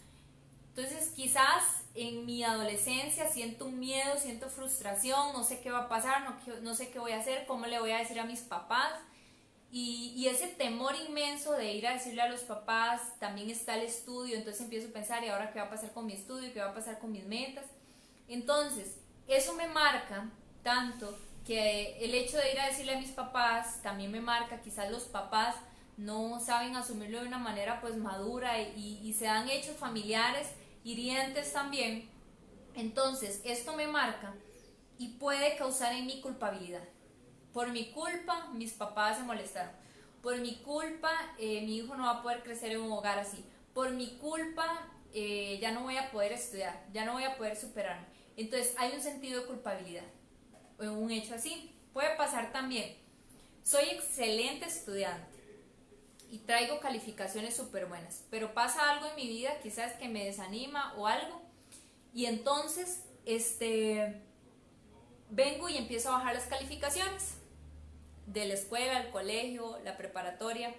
Speaker 1: Entonces quizás en mi adolescencia siento un miedo, siento frustración, no sé qué va a pasar, no sé qué voy a hacer, cómo le voy a decir a mis papás, y ese temor inmenso de ir a decirle a los papás. También está el estudio, entonces empiezo a pensar, ¿y ahora qué va a pasar con mi estudio? ¿Qué va a pasar con mis metas? Entonces eso me marca tanto que el hecho de ir a decirle a mis papás también me marca. Quizás los papás no saben asumirlo de una manera pues madura, y se dan hechos familiares hirientes también. Entonces esto me marca y puede causar en mí culpabilidad. Por mi culpa, mis papás se molestaron. Por mi culpa, mi hijo no va a poder crecer en un hogar así. Por mi culpa, ya no voy a poder estudiar, ya no voy a poder superarme. Entonces hay un sentido de culpabilidad, un hecho así. Puede pasar también, soy excelente estudiante y traigo calificaciones súper buenas, pero pasa algo en mi vida, quizás que me desanima o algo, y entonces vengo y empiezo a bajar las calificaciones de la escuela, el colegio, la preparatoria,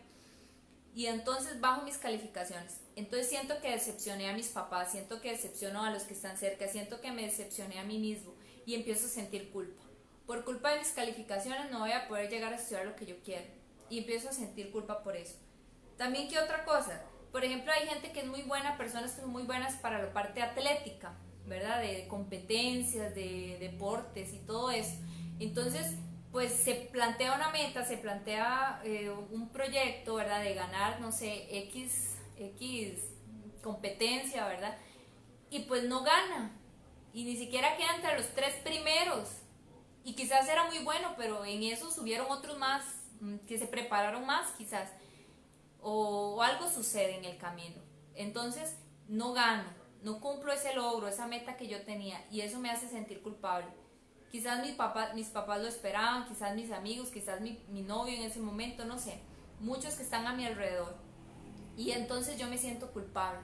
Speaker 1: y entonces bajo mis calificaciones. Entonces siento que decepcioné a mis papás, siento que decepciono a los que están cerca, siento que me decepcioné a mí mismo y empiezo a sentir culpa. Por culpa de mis calificaciones no voy a poder llegar a estudiar lo que yo quiero y empiezo a sentir culpa por eso. También, ¿qué otra cosa? Por ejemplo, hay gente que es muy buena, personas que son muy buenas para la parte atlética, ¿verdad? De competencias, de deportes y todo eso. Entonces, pues se plantea una meta, se plantea un proyecto, ¿verdad? De ganar, no sé, X competencia, ¿verdad? Y pues no gana. Y ni siquiera queda entre los 3 primeros. Y quizás era muy bueno, pero en eso subieron otros más, que se prepararon más quizás. O algo sucede en el camino. Entonces no gano, no cumplo ese logro, esa meta que yo tenía, y eso me hace sentir culpable. Quizás mis papás lo esperaban, quizás mis amigos, quizás mi novio en ese momento, no sé, muchos que están a mi alrededor. Y entonces yo me siento culpable.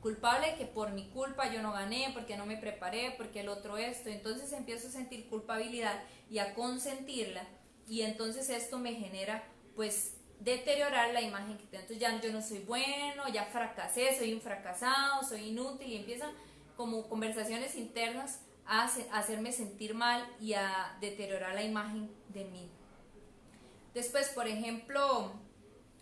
Speaker 1: Culpable de que por mi culpa yo no gané, porque no me preparé, porque el otro esto. Entonces empiezo a sentir culpabilidad y a consentirla. Y entonces esto me genera, pues, deteriorar la imagen que tengo. Entonces ya yo no soy bueno, ya fracasé, soy un fracasado, soy inútil. Y empiezan como conversaciones internas a hacerme sentir mal y a deteriorar la imagen de mí. Después, por ejemplo,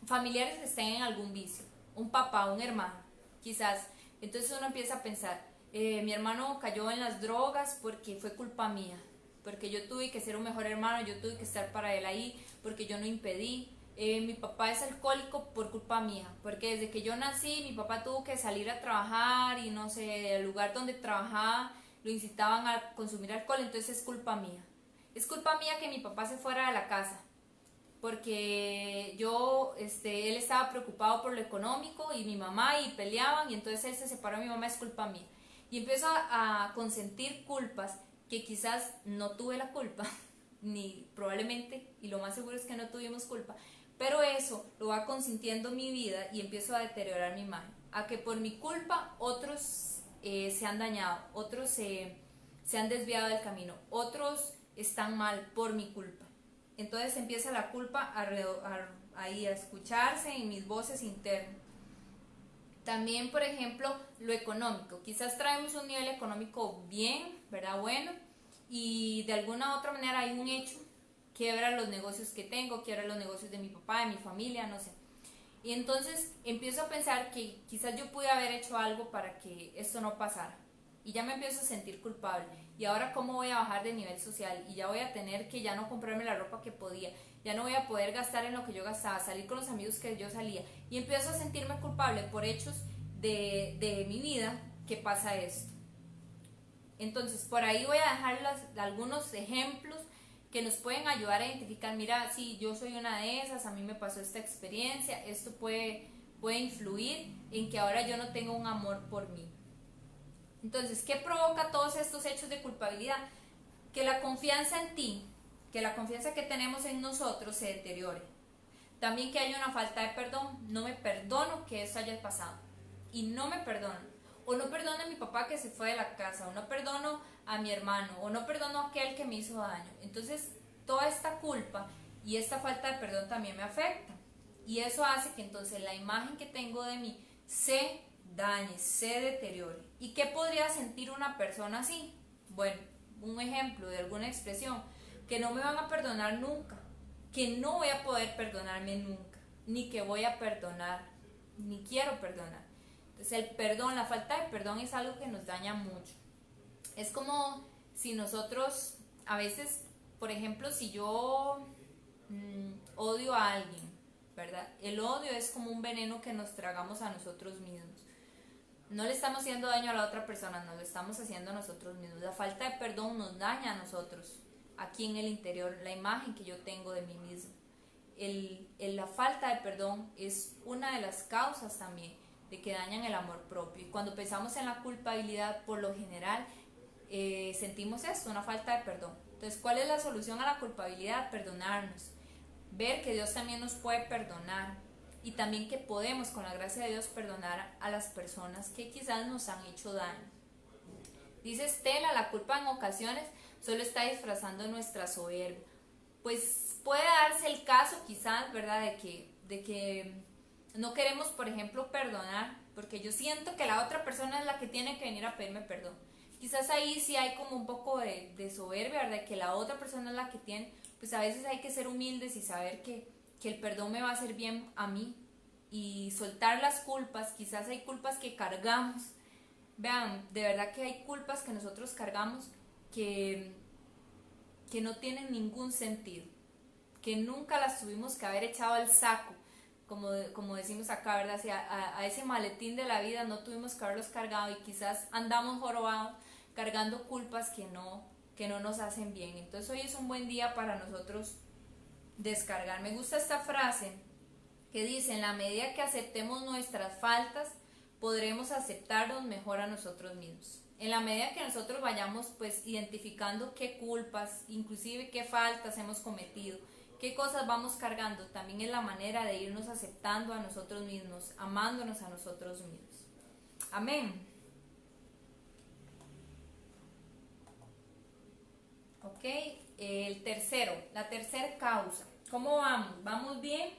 Speaker 1: familiares que estén en algún vicio, un papá, un hermano, quizás. Entonces uno empieza a pensar, mi hermano cayó en las drogas porque fue culpa mía, porque yo tuve que ser un mejor hermano, yo tuve que estar para él ahí, porque yo no impedí. Mi papá es alcohólico por culpa mía, porque desde que yo nací mi papá tuvo que salir a trabajar y no sé, el lugar donde trabajaba lo incitaban a consumir alcohol, entonces es culpa mía. Es culpa mía que mi papá se fuera de la casa, porque él estaba preocupado por lo económico y mi mamá y peleaban y entonces él se separó de mi mamá, es culpa mía. Y empiezo a consentir culpas que quizás no tuve la culpa, ni probablemente, y lo más seguro es que no tuvimos culpa, pero eso lo va consintiendo mi vida y empiezo a deteriorar mi imagen, a que por mi culpa otros se han dañado, otros se han desviado del camino, otros están mal por mi culpa. Entonces empieza la culpa ahí a escucharse en mis voces internas. También, por ejemplo, lo económico. Quizás traemos un nivel económico bien, ¿verdad? Bueno, y de alguna u otra manera hay un hecho, quiebra los negocios que tengo, quiebra los negocios de mi papá, de mi familia, no sé. Y entonces empiezo a pensar que quizás yo pude haber hecho algo para que esto no pasara. Y ya me empiezo a sentir culpable. Y ahora, ¿cómo voy a bajar de nivel social? Y ya voy a tener que ya no comprarme la ropa que podía. Ya no voy a poder gastar en lo que yo gastaba, salir con los amigos que yo salía. Y empiezo a sentirme culpable por hechos de mi vida que pasa esto. Entonces, por ahí voy a dejar algunos ejemplos que nos pueden ayudar a identificar, mira, sí, yo soy una de esas, a mí me pasó esta experiencia, esto puede influir en que ahora yo no tengo un amor por mí. Entonces, ¿qué provoca todos estos hechos de culpabilidad? Que la confianza en ti, que la confianza que tenemos en nosotros se deteriore. También que haya una falta de perdón, no me perdono que eso haya pasado y no me perdono. O no perdono a mi papá que se fue de la casa, o no perdono a mi hermano, o no perdono a aquel que me hizo daño. Entonces, toda esta culpa y esta falta de perdón también me afecta. Y eso hace que entonces la imagen que tengo de mí se dañe, se deteriore. ¿Y qué podría sentir una persona así? Bueno, un ejemplo de alguna expresión, que no me van a perdonar nunca, que no voy a poder perdonarme nunca, ni que voy a perdonar, ni quiero perdonar. Entonces el perdón, la falta de perdón es algo que nos daña mucho. Es como si nosotros, a veces, por ejemplo, si yo odio a alguien, ¿verdad? El odio es como un veneno que nos tragamos a nosotros mismos. no le estamos haciendo daño a la otra persona, nos lo estamos haciendo a nosotros mismos. La falta de perdón nos daña a nosotros, aquí en el interior, la imagen que yo tengo de mí mismo. La falta de perdón es una de las causas también de que dañan el amor propio. Y cuando pensamos en la culpabilidad, por lo general, sentimos esto, una falta de perdón. Entonces, ¿cuál es la solución a la culpabilidad? Perdonarnos. Ver que Dios también nos puede perdonar y también que podemos, con la gracia de Dios, perdonar a las personas que quizás nos han hecho daño. Dice Estela, la culpa en ocasiones solo está disfrazando nuestra soberbia. Pues puede darse el caso quizás, ¿verdad? De que no queremos, por ejemplo, perdonar, porque yo siento que la otra persona es la que tiene que venir a pedirme perdón. Quizás ahí sí hay como un poco de soberbia, ¿verdad? Que la otra persona es la que tiene. Pues a veces hay que ser humildes y saber que el perdón me va a hacer bien a mí y soltar las culpas. Quizás hay culpas que cargamos. Vean, de verdad que hay culpas que nosotros cargamos que no tienen ningún sentido, que nunca las tuvimos que haber echado al saco, como decimos acá, ¿verdad? O sea, a ese maletín de la vida no tuvimos que haberlos cargado y quizás andamos jorobados cargando culpas que no nos hacen bien. Entonces hoy es un buen día para nosotros descargar. Me gusta esta frase que dice: en la medida que aceptemos nuestras faltas, podremos aceptarnos mejor a nosotros mismos. En la medida que nosotros vayamos pues identificando qué culpas, inclusive qué faltas hemos cometido, qué cosas vamos cargando, también es la manera de irnos aceptando a nosotros mismos, amándonos a nosotros mismos. Amén. Ok, el tercero, la tercera causa. ¿Cómo vamos? ¿Vamos bien?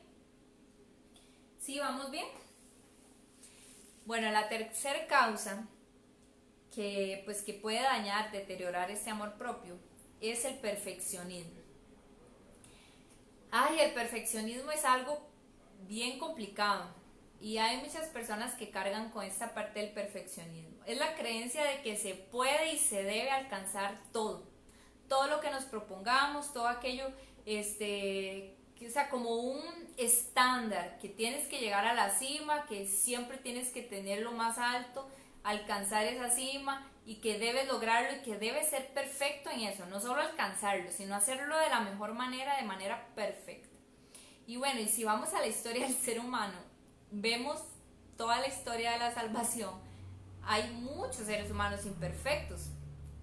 Speaker 1: ¿Sí, vamos bien? Bueno, la tercera causa que puede dañar, deteriorar este amor propio es el perfeccionismo. Ay, el perfeccionismo es algo bien complicado y hay muchas personas que cargan con esta parte del perfeccionismo. Es la creencia de que se puede y se debe alcanzar todo lo que nos propongamos, todo aquello, o sea, como un estándar, que tienes que llegar a la cima, que siempre tienes que tener lo más alto, alcanzar esa cima y que debes lograrlo y que debes ser perfecto en eso, no solo alcanzarlo, sino hacerlo de la mejor manera, de manera perfecta. Y bueno, y si vamos a la historia del ser humano, vemos toda la historia de la salvación, hay muchos seres humanos imperfectos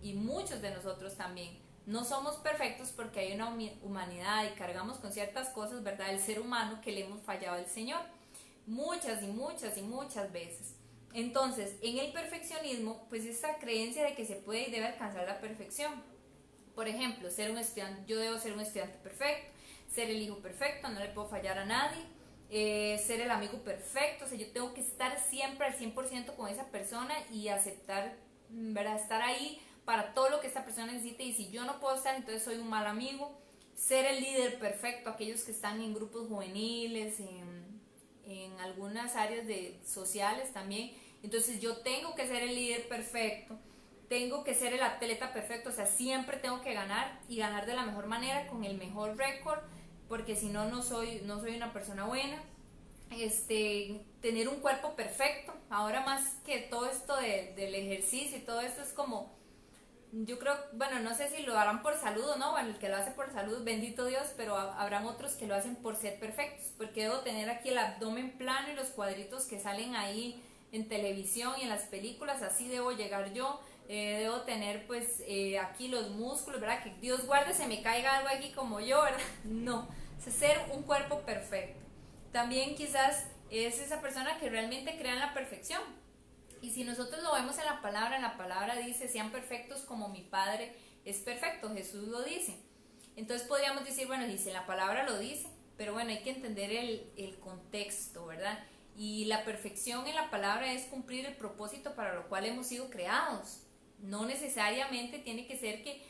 Speaker 1: y muchos de nosotros también. No somos perfectos porque hay una humanidad y cargamos con ciertas cosas, ¿verdad? El ser humano que le hemos fallado al Señor muchas y muchas y muchas veces. Entonces, en el perfeccionismo, pues esta creencia de que se puede y debe alcanzar la perfección. Por ejemplo, ser un estudiante, yo debo ser un estudiante perfecto, ser el hijo perfecto, no le puedo fallar a nadie, ser el amigo perfecto, o sea, yo tengo que estar siempre al 100% con esa persona y aceptar, ¿verdad? Estar ahí para todo lo que esta persona necesite, y si yo no puedo estar, entonces soy un mal amigo. Ser el líder perfecto, aquellos que están en grupos juveniles, en algunas áreas sociales también, entonces yo tengo que ser el líder perfecto, tengo que ser el atleta perfecto, o sea, siempre tengo que ganar y ganar de la mejor manera, con el mejor récord, porque si no, no soy una persona buena. Tener un cuerpo perfecto, ahora más que todo esto del ejercicio y todo esto es como, yo creo, bueno, no sé si lo harán por salud o no, bueno, el que lo hace por salud, bendito Dios, pero habrán otros que lo hacen por ser perfectos, porque debo tener aquí el abdomen plano y los cuadritos que salen ahí en televisión y en las películas, así debo llegar yo, debo tener pues aquí los músculos, ¿verdad? Que Dios guarde se me caiga algo aquí como yo, ¿verdad? No, es ser un cuerpo perfecto. También quizás es esa persona que realmente crea en la perfección. Y si nosotros lo vemos en la palabra dice: sean perfectos como mi Padre es perfecto, Jesús lo dice. Entonces podríamos decir, bueno, dice, la palabra lo dice, pero bueno, hay que entender el contexto, ¿verdad? Y la perfección en la palabra es cumplir el propósito para lo cual hemos sido creados. No necesariamente tiene que ser que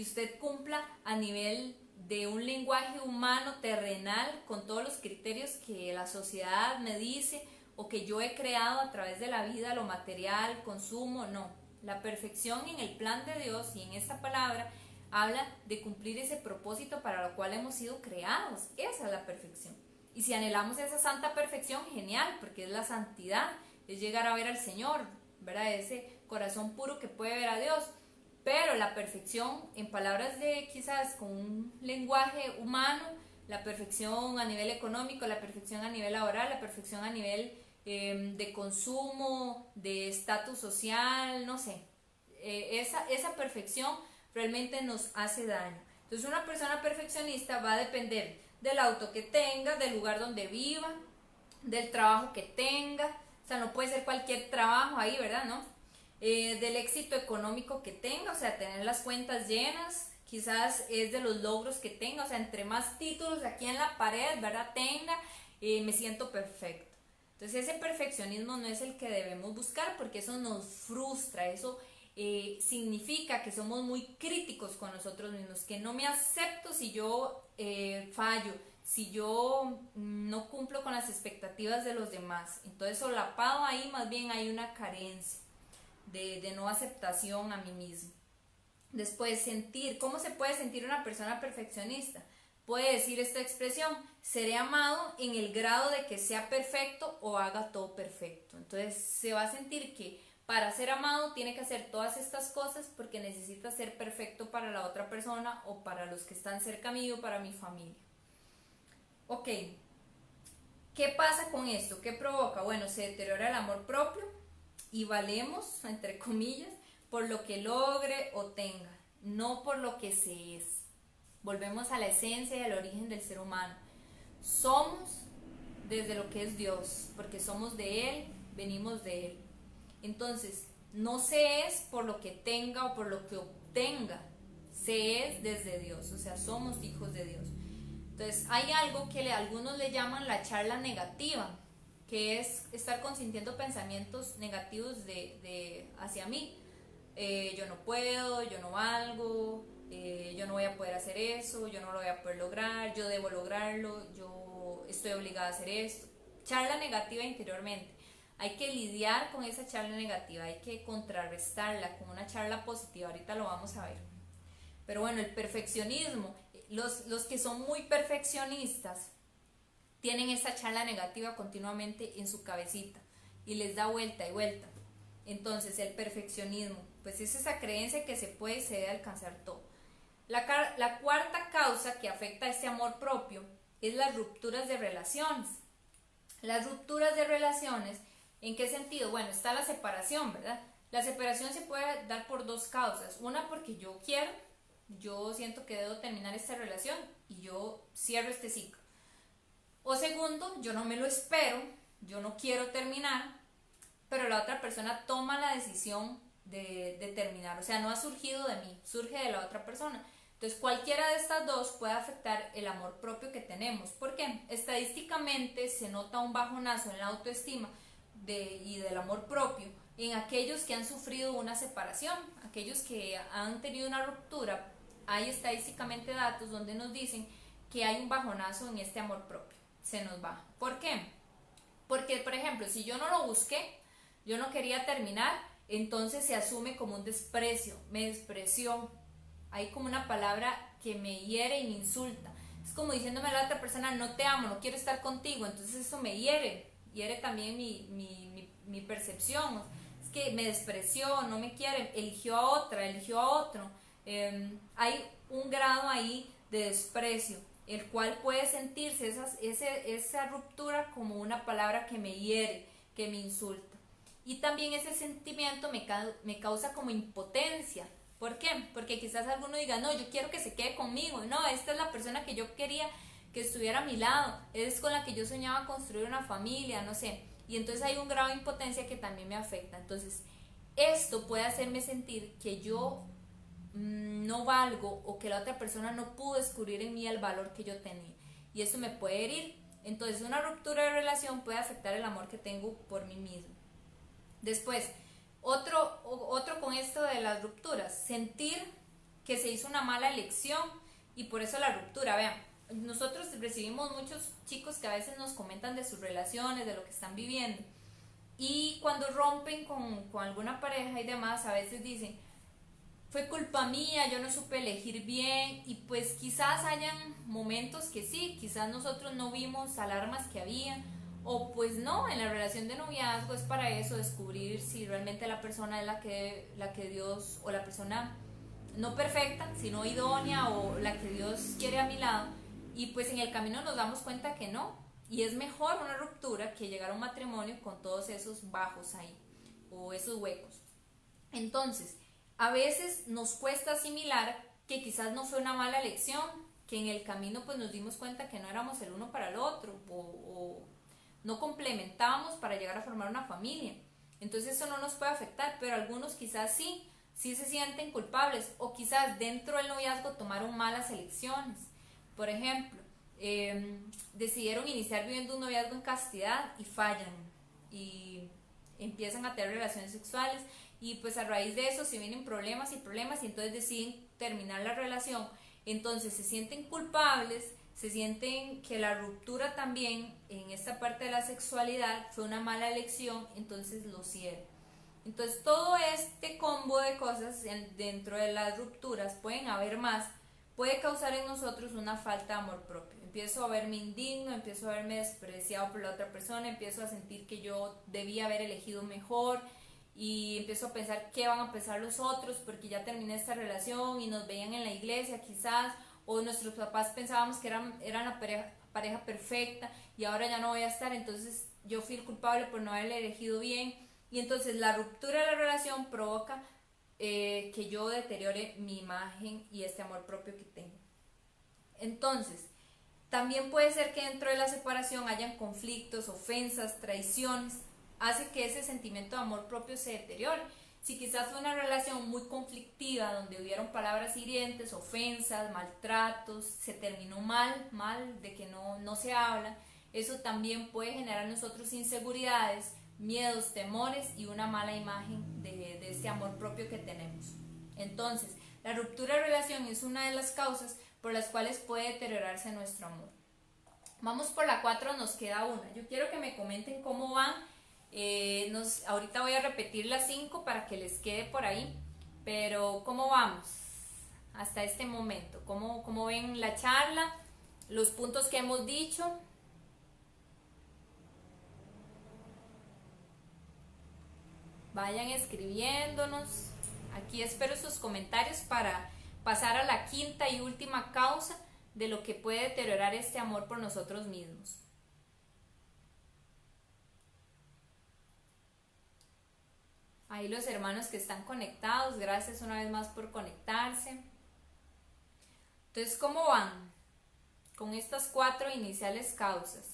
Speaker 1: usted cumpla a nivel de un lenguaje humano, terrenal, con todos los criterios que la sociedad me dice o que yo he creado a través de la vida, lo material, consumo. No, la perfección en el plan de Dios y en esta palabra habla de cumplir ese propósito para lo cual hemos sido creados. Esa es la perfección. Y si anhelamos esa santa perfección, genial, porque es la santidad, es llegar a ver al Señor. ¿verdad? Ese corazón puro que puede ver a Dios. Pero la perfección, en palabras de quizás con un lenguaje humano, la perfección a nivel económico, la perfección a nivel laboral, la perfección a nivel de consumo, de estatus social, no sé. Esa perfección realmente nos hace daño. Entonces una persona perfeccionista va a depender del auto que tenga, del lugar donde viva, del trabajo que tenga, o sea, no puede ser cualquier trabajo ahí, ¿verdad? ¿No? Del éxito económico que tenga, o sea, tener las cuentas llenas, quizás es de los logros que tenga, o sea, entre más títulos aquí en la pared, ¿verdad? Tenga, me siento perfecto. Entonces ese perfeccionismo no es el que debemos buscar porque eso nos frustra, eso significa que somos muy críticos con nosotros mismos, que no me acepto si yo fallo, si yo no cumplo con las expectativas de los demás. Entonces solapado ahí más bien hay una carencia de no aceptación a mí mismo. Después, sentir, ¿cómo se puede sentir una persona perfeccionista? Puede decir esta expresión: seré amado en el grado de que sea perfecto o haga todo perfecto. Entonces se va a sentir que para ser amado tiene que hacer todas estas cosas porque necesita ser perfecto para la otra persona o para los que están cerca mío, para mi familia. Ok, ¿qué pasa con esto? ¿Qué provoca? Bueno, se deteriora el amor propio y valemos, entre comillas, por lo que logre o tenga, no por lo que se es. Volvemos a la esencia y al origen del ser humano. Somos desde lo que es Dios, porque somos de Él, venimos de Él. Entonces, no se es por lo que tenga o por lo que obtenga, se es desde Dios, o sea, somos hijos de Dios. Entonces, hay algo que algunos le llaman la charla negativa, que es estar consintiendo pensamientos negativos hacia mí. Yo no puedo, yo no valgo, yo no voy a poder hacer eso, yo no lo voy a poder lograr, yo debo lograrlo, yo estoy obligada a hacer esto. Charla negativa interiormente. Hay que lidiar con esa charla negativa, hay que contrarrestarla con una charla positiva. Ahorita lo vamos a ver. Pero bueno, el perfeccionismo, los que son muy perfeccionistas tienen esa charla negativa continuamente en su cabecita y les da vuelta y vuelta. Entonces el perfeccionismo, pues es esa creencia que se puede y se debe alcanzar todo. La cuarta causa que afecta a este amor propio es las rupturas de relaciones. Las rupturas de relaciones, ¿en qué sentido? Bueno, está la separación, ¿verdad? La separación se puede dar por dos causas. Una, porque yo quiero, yo siento que debo terminar esta relación y yo cierro este ciclo. O segundo, yo no me lo espero, yo no quiero terminar, pero la otra persona toma la decisión de terminar. O sea, no ha surgido de mí, surge de la otra persona. Entonces, cualquiera de estas dos puede afectar el amor propio que tenemos. ¿Por qué? Estadísticamente se nota un bajonazo en la autoestima y del amor propio en aquellos que han sufrido una separación, aquellos que han tenido una ruptura. Hay estadísticamente datos donde nos dicen que hay un bajonazo en este amor propio, se nos baja. ¿Por qué? Porque, por ejemplo, si yo no lo busqué, yo no quería terminar, entonces se asume como un desprecio, me despreció. Hay como una palabra que me hiere y me insulta. Es como diciéndome a la otra persona: no te amo, no quiero estar contigo. Entonces eso me hiere también mi percepción. Es que me despreció, no me quiere, eligió a otra, eligió a otro. Hay un grado ahí de desprecio, el cual puede sentirse esa ruptura como una palabra que me hiere, que me insulta. Y también ese sentimiento me causa como impotencia. ¿Por qué? Porque quizás alguno diga: no, yo quiero que se quede conmigo, no, esta es la persona que yo quería que estuviera a mi lado, es con la que yo soñaba construir una familia, no sé. Y entonces hay un grado de impotencia que también me afecta. Entonces esto puede hacerme sentir que yo no valgo, o que la otra persona no pudo descubrir en mí el valor que yo tenía, y eso me puede herir. Entonces una ruptura de relación puede afectar el amor que tengo por mí mismo. Después, otro con esto de las rupturas: sentir que se hizo una mala elección y por eso la ruptura. Vean, nosotros recibimos muchos chicos que a veces nos comentan de sus relaciones, de lo que están viviendo, y cuando rompen con alguna pareja y demás, a veces dicen: fue culpa mía, yo no supe elegir bien. Y pues quizás hayan momentos que sí, quizás nosotros no vimos alarmas que había, o pues no, en la relación de noviazgo es para eso, descubrir si realmente la persona es la que Dios, o la persona no perfecta, sino idónea, o la que Dios quiere a mi lado, y pues en el camino nos damos cuenta que no, y es mejor una ruptura que llegar a un matrimonio con todos esos bajos ahí, o esos huecos. Entonces, a veces nos cuesta asimilar que quizás no fue una mala elección, que en el camino pues nos dimos cuenta que no éramos el uno para el otro, o no complementábamos para llegar a formar una familia. Entonces eso no nos puede afectar, pero algunos quizás sí se sienten culpables, o quizás dentro del noviazgo tomaron malas elecciones. Por ejemplo, decidieron iniciar viviendo un noviazgo en castidad y fallan, y empiezan a tener relaciones sexuales, y pues a raíz de eso se vienen problemas y problemas, y entonces deciden terminar la relación. Entonces se sienten culpables, se sienten que la ruptura también en esta parte de la sexualidad fue una mala elección, entonces lo cierran. Entonces todo este combo de cosas dentro de las rupturas, pueden haber más, puede causar en nosotros una falta de amor propio. Empiezo a verme indigno, empiezo a verme despreciado por la otra persona, empiezo a sentir que yo debía haber elegido mejor, y empiezo a pensar qué van a pensar los otros porque ya terminé esta relación, y nos veían en la iglesia quizás, o nuestros papás pensábamos que eran la pareja perfecta, y ahora ya no voy a estar, entonces yo fui el culpable por no haberle elegido bien, y entonces la ruptura de la relación provoca que yo deteriore mi imagen y este amor propio que tengo. Entonces, también puede ser que dentro de la separación hayan conflictos, ofensas, traiciones, hace que ese sentimiento de amor propio se deteriore. Si quizás fue una relación muy conflictiva, donde hubieron palabras hirientes, ofensas, maltratos, se terminó mal, de que no se habla, eso también puede generar en nosotros inseguridades, miedos, temores y una mala imagen de este amor propio que tenemos. Entonces, la ruptura de relación es una de las causas por las cuales puede deteriorarse nuestro amor. Vamos por la 4, nos queda una. Yo quiero que me comenten cómo van. Ahorita voy a repetir las 5 para que les quede por ahí. Pero ¿cómo vamos hasta este momento? ¿Cómo ven la charla? Los puntos que hemos dicho. Vayan escribiéndonos. Aquí espero sus comentarios para pasar a la 5ª y última causa de lo que puede deteriorar este amor por nosotros mismos. Ahí los hermanos que están conectados, gracias una vez más por conectarse. Entonces, ¿cómo van con estas 4 iniciales causas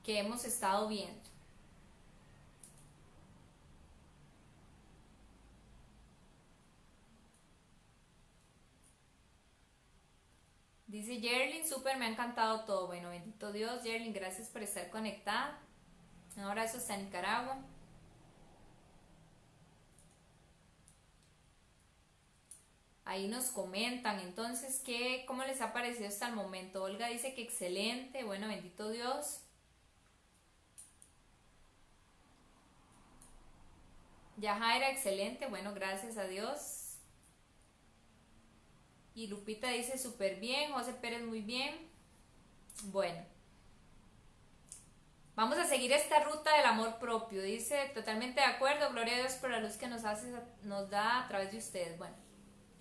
Speaker 1: que hemos estado viendo? Dice Yerlin, súper, me ha encantado todo. Bueno, bendito Dios, Yerlin, gracias por estar conectada. Un abrazo hasta Nicaragua. Ahí nos comentan, entonces, ¿cómo les ha parecido hasta el momento? Olga dice que excelente, bueno, bendito Dios. Yajaira, excelente, bueno, gracias a Dios. Y Lupita dice súper bien, José Pérez muy bien. Bueno, vamos a seguir esta ruta del amor propio. Dice, totalmente de acuerdo, gloria a Dios por la luz que nos da a través de ustedes. Bueno,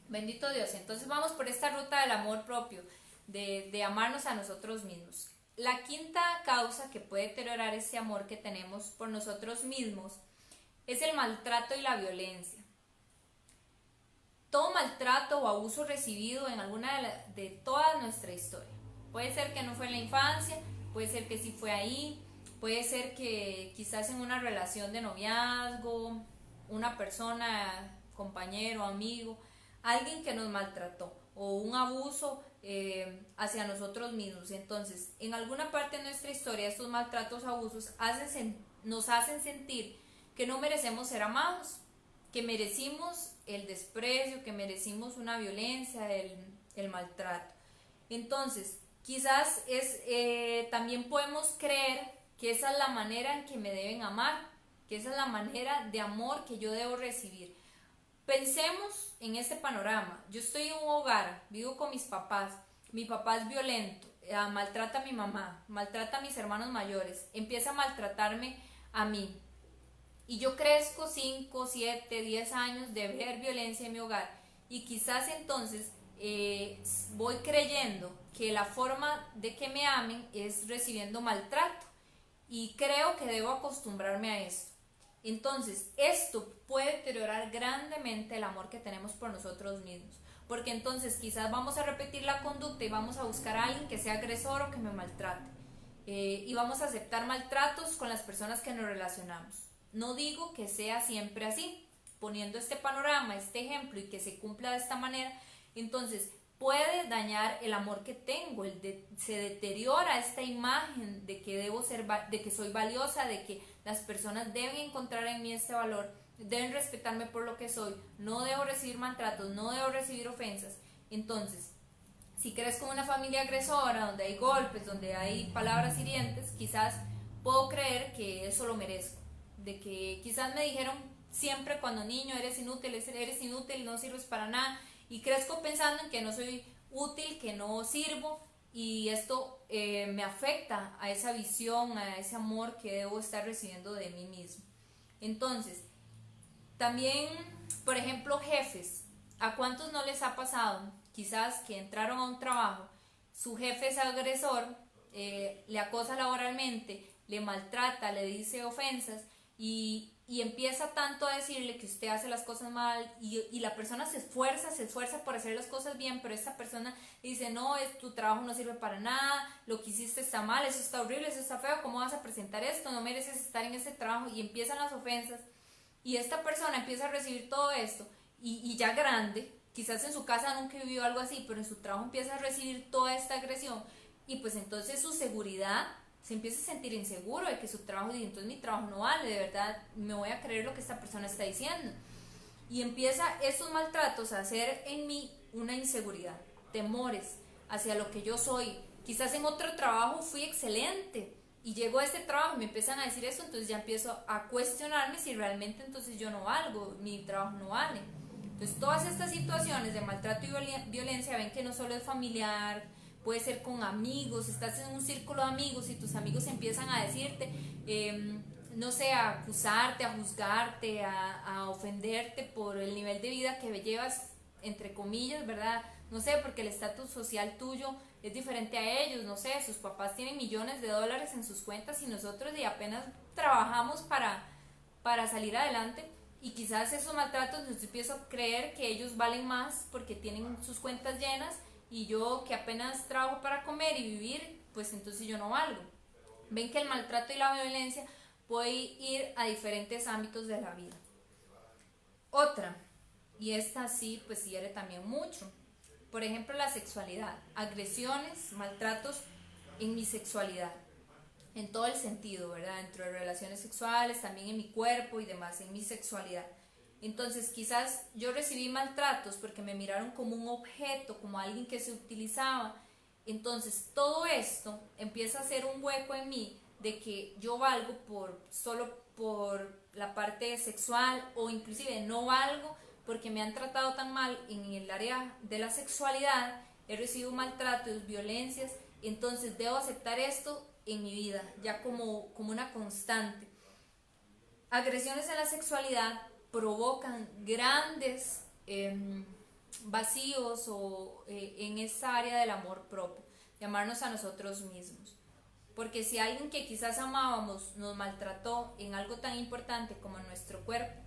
Speaker 1: bendito Dios. Entonces vamos por esta ruta del amor propio, de amarnos a nosotros mismos. La 5ª causa que puede deteriorar ese amor que tenemos por nosotros mismos es el maltrato y la violencia. Todo maltrato o abuso recibido en alguna de toda nuestra historia. Puede ser que no fue en la infancia, puede ser que sí fue ahí, puede ser que quizás en una relación de noviazgo, una persona, compañero, amigo, alguien que nos maltrató, o un abuso hacia nosotros mismos. Entonces, en alguna parte de nuestra historia, estos maltratos, abusos nos hacen sentir que no merecemos ser amados, que merecimos el desprecio, que merecimos una violencia, el maltrato. Entonces, quizás también podemos creer que esa es la manera en que me deben amar, que esa es la manera de amor que yo debo recibir. Pensemos en este panorama. Yo estoy en un hogar, vivo con mis papás, mi papá es violento, maltrata a mi mamá, maltrata a mis hermanos mayores, empieza a maltratarme a mí. Y yo crezco 5, 7, 10 años de ver violencia en mi hogar. Y quizás entonces voy creyendo que la forma de que me amen es recibiendo maltrato. Y creo que debo acostumbrarme a esto. Entonces, esto puede deteriorar grandemente el amor que tenemos por nosotros mismos. Porque entonces quizás vamos a repetir la conducta y vamos a buscar a alguien que sea agresor o que me maltrate. Y vamos a aceptar maltratos con las personas que nos relacionamos. No digo que sea siempre así, poniendo este panorama, este ejemplo y que se cumpla de esta manera, entonces puede dañar el amor que tengo, se deteriora esta imagen de que debo ser, de que soy valiosa, de que las personas deben encontrar en mí este valor, deben respetarme por lo que soy, no debo recibir maltratos, no debo recibir ofensas. Entonces, si crezco en una familia agresora, donde hay golpes, donde hay palabras hirientes, quizás puedo creer que eso lo merezco, de que quizás me dijeron siempre cuando niño, eres inútil, no sirves para nada, y crezco pensando en que no soy útil, que no sirvo, y esto me afecta a esa visión, a ese amor que debo estar recibiendo de mí mismo. Entonces, también, por ejemplo, jefes, ¿a cuántos no les ha pasado? Quizás que entraron a un trabajo, su jefe es agresor, le acosa laboralmente, le maltrata, le dice ofensas y empieza tanto a decirle que usted hace las cosas mal y la persona se esfuerza por hacer las cosas bien, pero esta persona dice, no, tu trabajo no sirve para nada, lo que hiciste está mal, eso está horrible, eso está feo, ¿cómo vas a presentar esto? No mereces estar en ese trabajo, y empiezan las ofensas y esta persona empieza a recibir todo esto y ya grande, quizás en su casa nunca vivió algo así, pero en su trabajo empieza a recibir toda esta agresión y pues entonces su seguridad se empieza a sentir inseguro de que su trabajo, y entonces mi trabajo no vale, de verdad me voy a creer lo que esta persona está diciendo, y empieza estos maltratos a hacer en mí una inseguridad, temores hacia lo que yo soy. Quizás en otro trabajo fui excelente y llego a este trabajo y me empiezan a decir eso, entonces ya empiezo a cuestionarme si realmente entonces yo no valgo, mi trabajo no vale. Entonces todas estas situaciones de maltrato y violencia, ven que no solo es familiar, puede ser con amigos, estás en un círculo de amigos y tus amigos empiezan a decirte, no sé, a acusarte, a juzgarte, a ofenderte por el nivel de vida que llevas, entre comillas, ¿verdad? No sé, porque el estatus social tuyo es diferente a ellos, no sé, sus papás tienen millones de dólares en sus cuentas y nosotros y apenas trabajamos para salir adelante, y quizás esos maltratos nos empiezo a creer que ellos valen más porque tienen sus cuentas llenas y yo que apenas trabajo para comer y vivir, pues entonces yo no valgo. Ven que el maltrato y la violencia puede ir a diferentes ámbitos de la vida. Otra, y esta sí, pues hiere también mucho. Por ejemplo, la sexualidad, agresiones, maltratos en mi sexualidad, en todo el sentido, ¿verdad? Dentro de relaciones sexuales, también en mi cuerpo y demás, en mi sexualidad. Entonces quizás yo recibí maltratos porque me miraron como un objeto, como alguien que se utilizaba. Entonces todo esto empieza a hacer un hueco en mí de que yo valgo solo por la parte sexual, o inclusive no valgo porque me han tratado tan mal en el área de la sexualidad, he recibido maltratos, violencias, entonces debo aceptar esto en mi vida, ya como una constante. Agresiones en la sexualidad provocan grandes vacíos en esa área del amor propio, de amarnos a nosotros mismos. Porque si alguien que quizás amábamos nos maltrató en algo tan importante como nuestro cuerpo,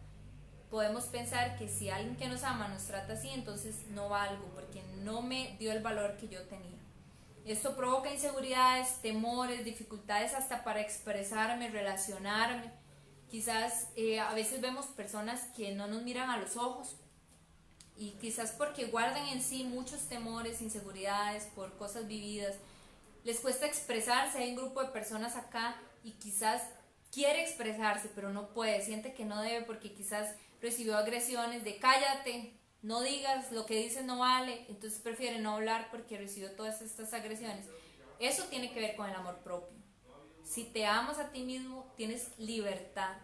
Speaker 1: podemos pensar que si alguien que nos ama nos trata así, entonces no valgo porque no me dio el valor que yo tenía. Esto provoca inseguridades, temores, dificultades hasta para expresarme, relacionarme. Quizás a veces vemos personas que no nos miran a los ojos y quizás porque guardan en sí muchos temores, inseguridades por cosas vividas, les cuesta expresarse. Hay un grupo de personas acá y quizás quiere expresarse pero no puede, siente que no debe porque quizás recibió agresiones de cállate, no digas, lo que dices no vale, entonces prefiere no hablar porque recibió todas estas agresiones. Eso tiene que ver con el amor propio. Si te amas a ti mismo, tienes libertad,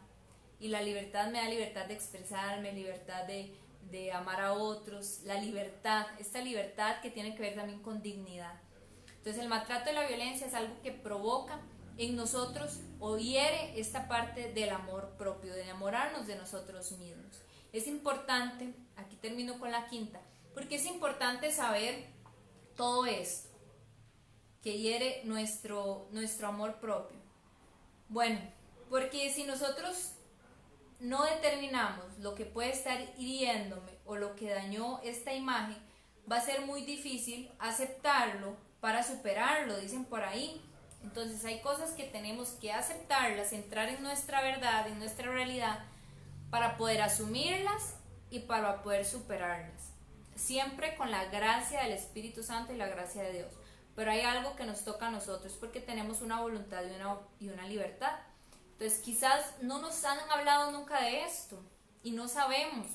Speaker 1: y la libertad me da libertad de expresarme, libertad de amar a otros, esta libertad que tiene que ver también con dignidad. Entonces el maltrato y la violencia es algo que provoca en nosotros o hiere esta parte del amor propio, de enamorarnos de nosotros mismos. Es importante, aquí termino con la quinta, porque es importante saber todo esto que hiere nuestro amor propio. Bueno, porque si nosotros no determinamos lo que puede estar hiriéndome o lo que dañó esta imagen, va a ser muy difícil aceptarlo para superarlo, dicen por ahí. Entonces hay cosas que tenemos que aceptarlas, entrar en nuestra verdad, en nuestra realidad, para poder asumirlas y para poder superarlas. Siempre con la gracia del Espíritu Santo y la gracia de Dios. Pero hay algo que nos toca a nosotros porque tenemos una voluntad y una libertad. Entonces quizás no nos han hablado nunca de esto y no sabemos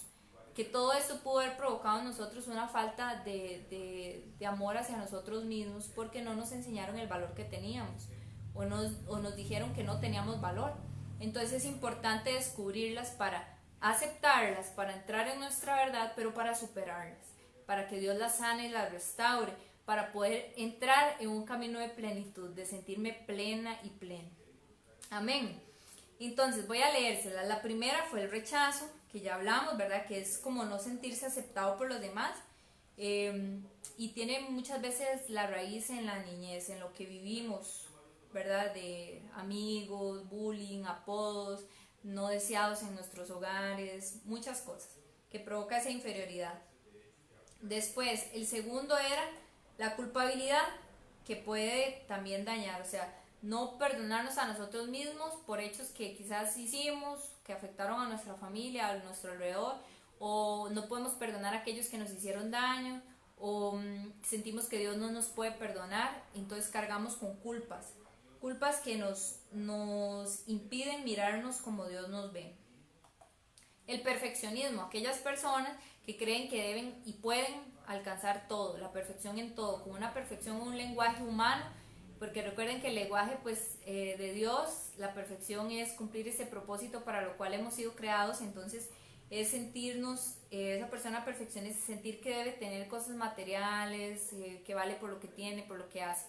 Speaker 1: que todo esto pudo haber provocado en nosotros una falta de amor hacia nosotros mismos porque no nos enseñaron el valor que teníamos o nos dijeron que no teníamos valor. Entonces es importante descubrirlas para aceptarlas, para entrar en nuestra verdad, pero para superarlas, para que Dios las sane y las restaure, para poder entrar en un camino de plenitud, de sentirme plena y pleno. Amén. Entonces voy a leérselas. La primera fue el rechazo, que ya hablamos, ¿verdad? Que es como no sentirse aceptado por los demás. Y tiene muchas veces la raíz en la niñez, en lo que vivimos, ¿verdad? De amigos, bullying, apodos, no deseados en nuestros hogares, muchas cosas que provoca esa inferioridad. Después, el segundo era la culpabilidad, que puede también dañar, o sea, no perdonarnos a nosotros mismos por hechos que quizás hicimos, que afectaron a nuestra familia, a nuestro alrededor, o no podemos perdonar a aquellos que nos hicieron daño, o sentimos que Dios no nos puede perdonar, entonces cargamos con culpas que nos impiden mirarnos como Dios nos ve. El perfeccionismo, aquellas personas que creen que deben y pueden alcanzar todo, la perfección en todo, con una perfección en un lenguaje humano, porque recuerden que el lenguaje pues, de Dios, la perfección es cumplir ese propósito para lo cual hemos sido creados, entonces es sentirnos, esa persona perfeccionista, sentir que debe tener cosas materiales, que vale por lo que tiene, por lo que hace.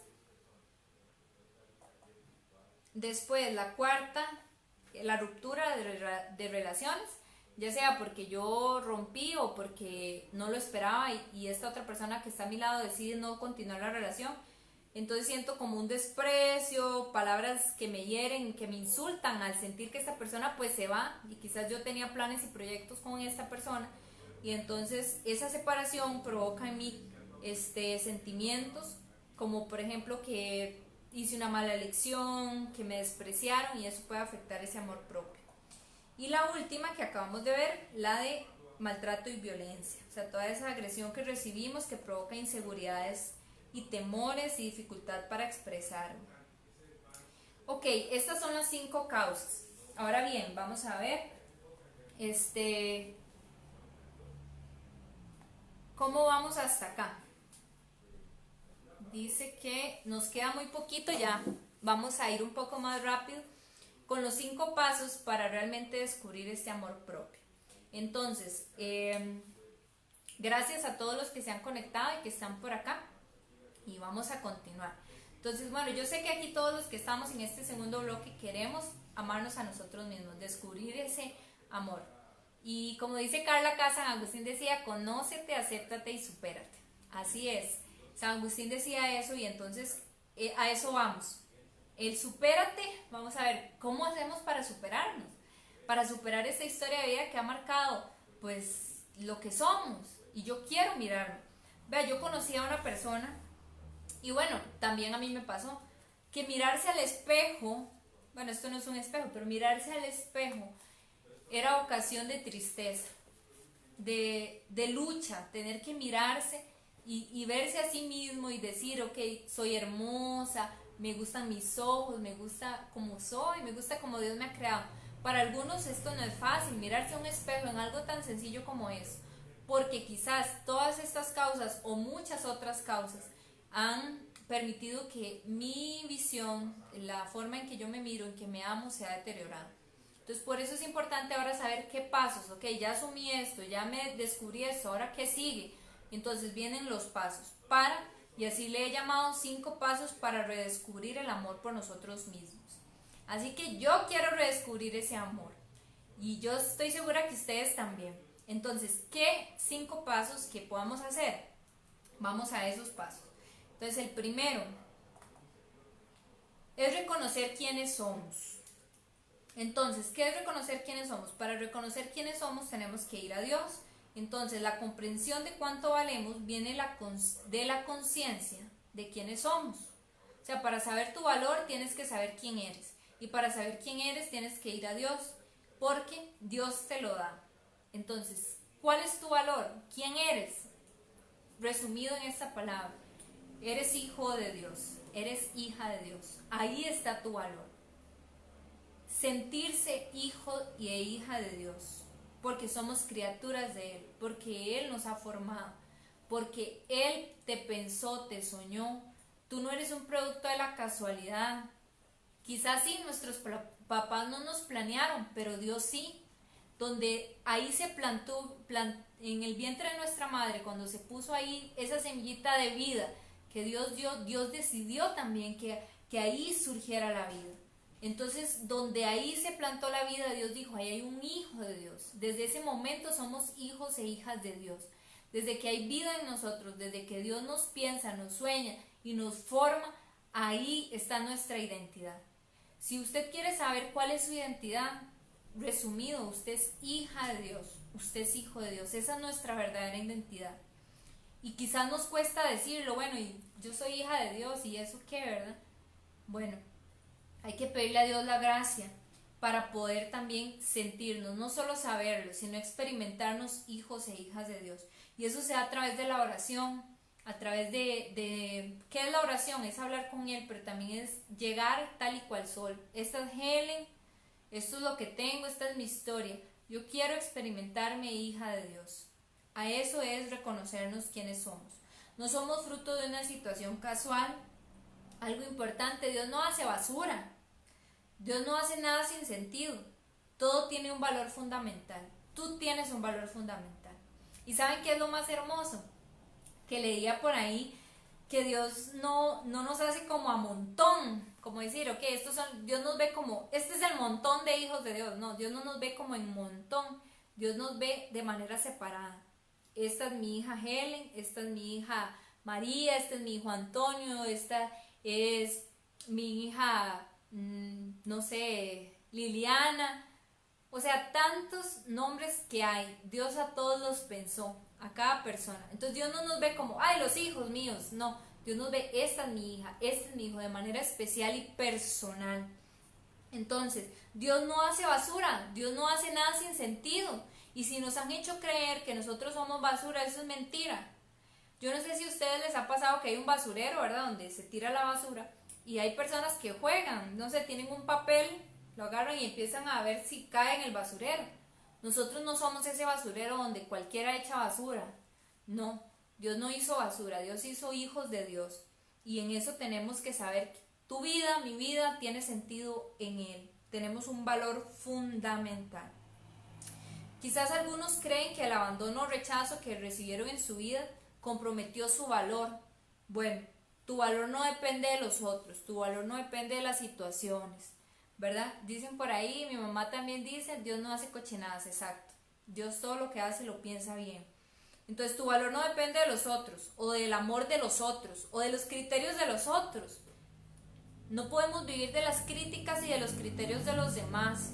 Speaker 1: Después, la cuarta, la ruptura de relaciones, ya sea porque yo rompí o porque no lo esperaba y esta otra persona que está a mi lado decide no continuar la relación. Entonces siento como un desprecio, palabras que me hieren, que me insultan al sentir que esta persona pues se va y quizás yo tenía planes y proyectos con esta persona y entonces esa separación provoca en mí sentimientos como por ejemplo que hice una mala elección, que me despreciaron y eso puede afectar ese amor propio. Y la última que acabamos de ver, la de maltrato y violencia, o sea, toda esa agresión que recibimos que provoca inseguridades y temores y dificultad para expresarlo. Ok, estas son las 5 causas. Ahora bien, vamos a ver cómo vamos hasta acá. Dice que nos queda muy poquito ya, vamos a ir un poco más rápido con los 5 pasos para realmente descubrir este amor propio. Entonces, gracias a todos los que se han conectado y que están por acá y vamos a continuar. Entonces, bueno, yo sé que aquí todos los que estamos en este segundo bloque queremos amarnos a nosotros mismos, descubrir ese amor. Y como dice Carla K, San Agustín decía, conócete, acéptate y supérate. Así es. San Agustín decía eso y entonces a eso vamos. El supérate, vamos a ver, ¿cómo hacemos para superarnos? Para superar esta historia de vida que ha marcado, pues, lo que somos. Y yo quiero mirarme. Vea, yo conocí a una persona, y bueno, también a mí me pasó, que mirarse al espejo, bueno, esto no es un espejo, pero mirarse al espejo era ocasión de tristeza, de lucha, tener que mirarse y verse a sí mismo y decir, ok, soy hermosa, me gustan mis ojos, me gusta como soy, me gusta como Dios me ha creado. Para algunos esto no es fácil, mirarse a un espejo en algo tan sencillo como eso, porque quizás todas estas causas o muchas otras causas han permitido que mi visión, la forma en que yo me miro, en que me amo, se ha deteriorado. Entonces por eso es importante ahora saber qué pasos, ok, ya asumí esto, ya me descubrí esto, ahora qué sigue. Entonces vienen los pasos para Y así le he llamado 5 pasos para redescubrir el amor por nosotros mismos. Así que yo quiero redescubrir ese amor. Y yo estoy segura que ustedes también. Entonces, ¿qué 5 pasos que podamos hacer? Vamos a esos pasos. Entonces, el primero es reconocer quiénes somos. Entonces, ¿qué es reconocer quiénes somos? Para reconocer quiénes somos tenemos que ir a Dios. Entonces, la comprensión de cuánto valemos viene de la conciencia de quiénes somos. O sea, para saber tu valor tienes que saber quién eres. Y para saber quién eres tienes que ir a Dios, porque Dios te lo da. Entonces, ¿cuál es tu valor? ¿Quién eres? Resumido en esta palabra, eres hijo de Dios, eres hija de Dios. Ahí está tu valor. Sentirse hijo y hija de Dios, porque somos criaturas de Él, porque Él nos ha formado, porque Él te pensó, te soñó. Tú no eres un producto de la casualidad. Quizás sí, nuestros papás no nos planearon, pero Dios sí. Donde ahí se plantó en el vientre de nuestra madre, cuando se puso ahí esa semillita de vida que Dios dio, Dios decidió también que ahí surgiera la vida. Entonces, donde ahí se plantó la vida, Dios dijo, ahí hay un hijo de Dios. Desde ese momento somos hijos e hijas de Dios. Desde que hay vida en nosotros, desde que Dios nos piensa, nos sueña y nos forma, ahí está nuestra identidad. Si usted quiere saber cuál es su identidad, resumido, usted es hija de Dios, usted es hijo de Dios. Esa es nuestra verdadera identidad. Y quizás nos cuesta decirlo, bueno, y yo soy hija de Dios, ¿y eso qué, verdad? Bueno, hay que pedirle a Dios la gracia para poder también sentirnos, no solo saberlo, sino experimentarnos hijos e hijas de Dios. Y eso se da a través de la oración, a través de ¿qué es la oración? Es hablar con Él, pero también es llegar tal y cual soy. Esta es Helen, esto es lo que tengo, esta es mi historia. Yo quiero experimentarme hija de Dios. A eso es reconocernos quiénes somos. No somos fruto de una situación casual. Algo importante, Dios no hace basura. Dios no hace nada sin sentido. Todo tiene un valor fundamental. Tú tienes un valor fundamental. ¿Y saben qué es lo más hermoso? Que leía por ahí que Dios no nos hace como a montón, como decir, ok, Dios nos ve como, este es el montón de hijos de Dios. No, Dios no nos ve como en montón. Dios nos ve de manera separada. Esta es mi hija Helen, esta es mi hija María, este es mi hijo Antonio, esta es mi hija, no sé, Liliana. O sea, tantos nombres que hay. Dios a todos los pensó, a cada persona. Entonces Dios no nos ve como, ay, los hijos míos. No, Dios nos ve, esta es mi hija, este es mi hijo, de manera especial y personal. Entonces, Dios no hace basura, Dios no hace nada sin sentido. Y si nos han hecho creer que nosotros somos basura, eso es mentira. Yo no sé si a ustedes les ha pasado que hay un basurero, ¿verdad? Donde se tira la basura y hay personas que juegan, no sé, tienen un papel, lo agarran y empiezan a ver si cae en el basurero. Nosotros no somos ese basurero donde cualquiera echa basura. No, Dios no hizo basura, Dios hizo hijos de Dios. Y en eso tenemos que saber que tu vida, mi vida, tiene sentido en Él. Tenemos un valor fundamental. Quizás algunos creen que el abandono o rechazo que recibieron en su vida comprometió su valor. Bueno, tu valor no depende de los otros, tu valor no depende de las situaciones, ¿verdad? Dicen por ahí, mi mamá también dice, Dios no hace cochinadas, exacto. Dios todo lo que hace lo piensa bien. Entonces tu valor no depende de los otros, o del amor de los otros, o de los criterios de los otros. No podemos vivir de las críticas y de los criterios de los demás.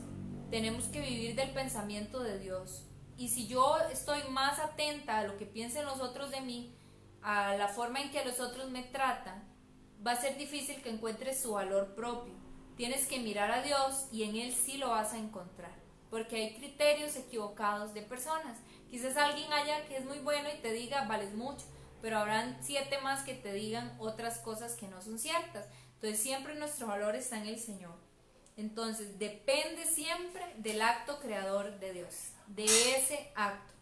Speaker 1: Tenemos que vivir del pensamiento de Dios. Y si yo estoy más atenta a lo que piensen los otros de mí, a la forma en que los otros me tratan, va a ser difícil que encuentres su valor propio. Tienes que mirar a Dios y en Él sí lo vas a encontrar. Porque hay criterios equivocados de personas. Quizás alguien haya que es muy bueno y te diga, vales mucho, pero habrán 7 más que te digan otras cosas que no son ciertas. Entonces siempre nuestro valor está en el Señor. Entonces depende siempre del acto creador de Dios, de ese acto.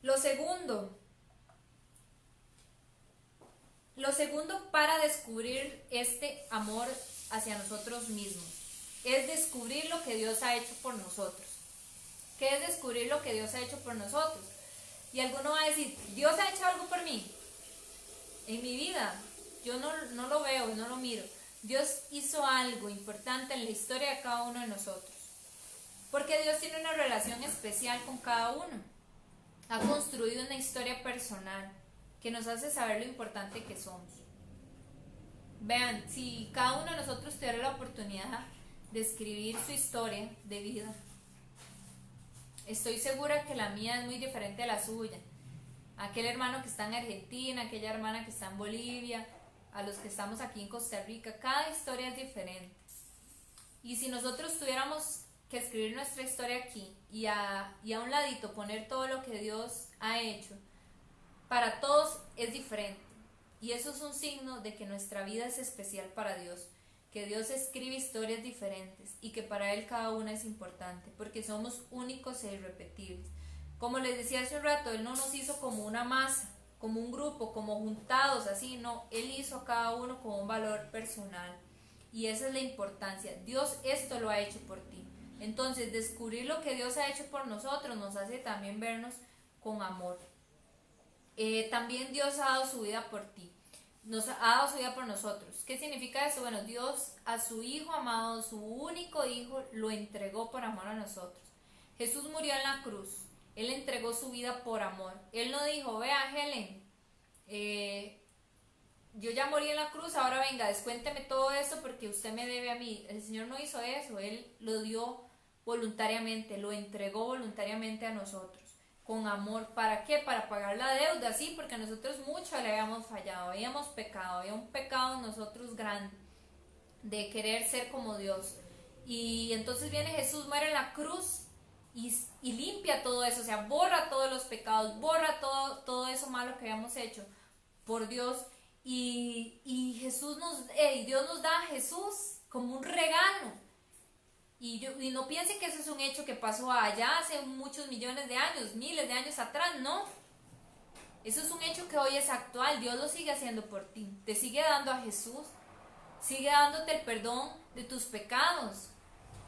Speaker 1: Lo segundo para descubrir este amor hacia nosotros mismos es descubrir lo que Dios ha hecho por nosotros. ¿Qué es descubrir lo que Dios ha hecho por nosotros? Y alguno va a decir, ¿Dios ha hecho algo por mí? en mi vida, yo no lo veo, no lo miro. Dios hizo algo importante en la historia de cada uno de nosotros. Porque Dios tiene una relación especial con cada uno. Ha construido una historia personal que nos hace saber lo importante que somos. Vean, si cada uno de nosotros tuviera la oportunidad de escribir su historia de vida, estoy segura que la mía es muy diferente a la suya. Aquel hermano que está en Argentina, aquella hermana que está en Bolivia, a los que estamos aquí en Costa Rica, cada historia es diferente. Y si nosotros tuviéramos que escribir nuestra historia aquí y a un ladito poner todo lo que Dios ha hecho, para todos es diferente. Y eso es un signo de que nuestra vida es especial para Dios, que Dios escribe historias diferentes y que para Él cada una es importante, porque somos únicos e irrepetibles. Como les decía hace un rato, Él no nos hizo como una masa, como un grupo, como juntados, así, no, Él hizo a cada uno con un valor personal. Y esa es la importancia. Dios esto lo ha hecho por ti. Entonces, descubrir lo que Dios ha hecho por nosotros nos hace también vernos con amor. También Dios ha dado su vida por ti. Nos ha dado su vida por nosotros. ¿Qué significa eso? Bueno, Dios a su Hijo amado, su único Hijo, lo entregó por amor a nosotros. Jesús murió en la cruz. Él entregó su vida por amor. Él no dijo, vea Helen, yo ya morí en la cruz, ahora venga, descuénteme todo eso porque usted me debe a mí. El Señor no hizo eso. Él lo dio voluntariamente, lo entregó voluntariamente a nosotros. Con amor, ¿para qué? Para pagar la deuda, sí, porque nosotros mucho le habíamos fallado, habíamos pecado, había un pecado en nosotros grande, de querer ser como Dios. Y entonces viene Jesús, muere en la cruz y limpia todo eso, o sea, borra todos los pecados, borra todo eso malo que habíamos hecho por Dios. Y Dios nos da a Jesús como un regalo. Y no piensen que eso es un hecho que pasó allá hace muchos millones de años, miles de años atrás, no. Eso es un hecho que hoy es actual. Dios lo sigue haciendo por ti. Te sigue dando a Jesús. Sigue dándote el perdón de tus pecados.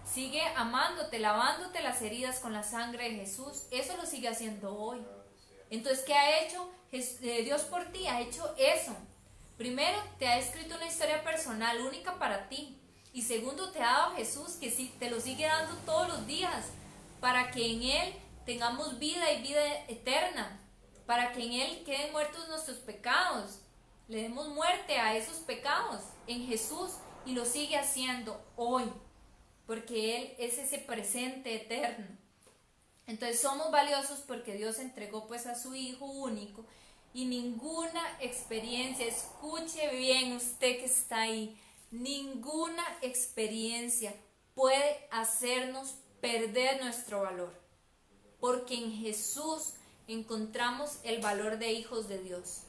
Speaker 1: Sigue amándote, lavándote las heridas con la sangre de Jesús. Eso lo sigue haciendo hoy. Entonces, ¿qué ha hecho Dios por ti? Ha hecho eso. Primero, te ha escrito una historia personal única para ti. Y segundo, te ha dado Jesús, que sí, te lo sigue dando todos los días, para que en Él tengamos vida y vida eterna, para que en Él queden muertos nuestros pecados, le demos muerte a esos pecados en Jesús, y lo sigue haciendo hoy, porque Él es ese presente eterno. Entonces somos valiosos porque Dios entregó pues a su Hijo único, y ninguna experiencia, escuche bien usted que está ahí, ninguna experiencia puede hacernos perder nuestro valor, porque en Jesús encontramos el valor de hijos de Dios.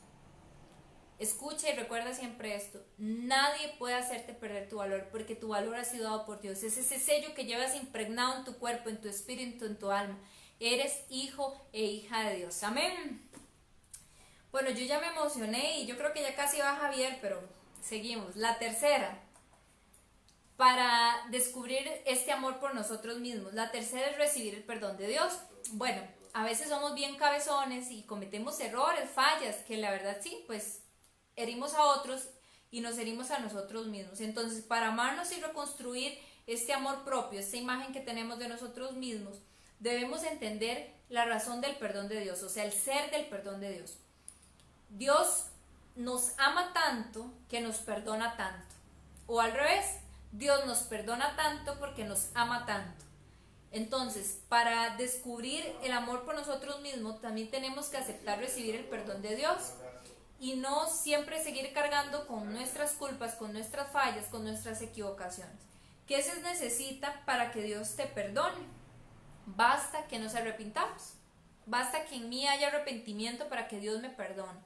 Speaker 1: Escucha y recuerda siempre esto: nadie puede hacerte perder tu valor, porque tu valor ha sido dado por Dios. Es ese sello que llevas impregnado en tu cuerpo, en tu espíritu, en tu alma. Eres hijo e hija de Dios. Amén. Bueno, yo ya me emocioné y yo creo que ya casi va Javier, pero seguimos. La tercera, para descubrir este amor por nosotros mismos. La tercera es recibir el perdón de Dios. Bueno, a veces somos bien cabezones y cometemos errores, fallas, que la verdad sí, pues herimos a otros y nos herimos a nosotros mismos. Entonces, para amarnos y reconstruir este amor propio, esta imagen que tenemos de nosotros mismos, debemos entender la razón del perdón de Dios, o sea, el ser del perdón de Dios. Dios nos ama tanto que nos perdona tanto. O al revés, Dios nos perdona tanto porque nos ama tanto. Entonces, para descubrir el amor por nosotros mismos, también tenemos que aceptar recibir el perdón de Dios y no siempre seguir cargando con nuestras culpas, con nuestras fallas, con nuestras equivocaciones. ¿Qué se necesita para que Dios te perdone? Basta que nos arrepintamos. Basta que en mí haya arrepentimiento para que Dios me perdone.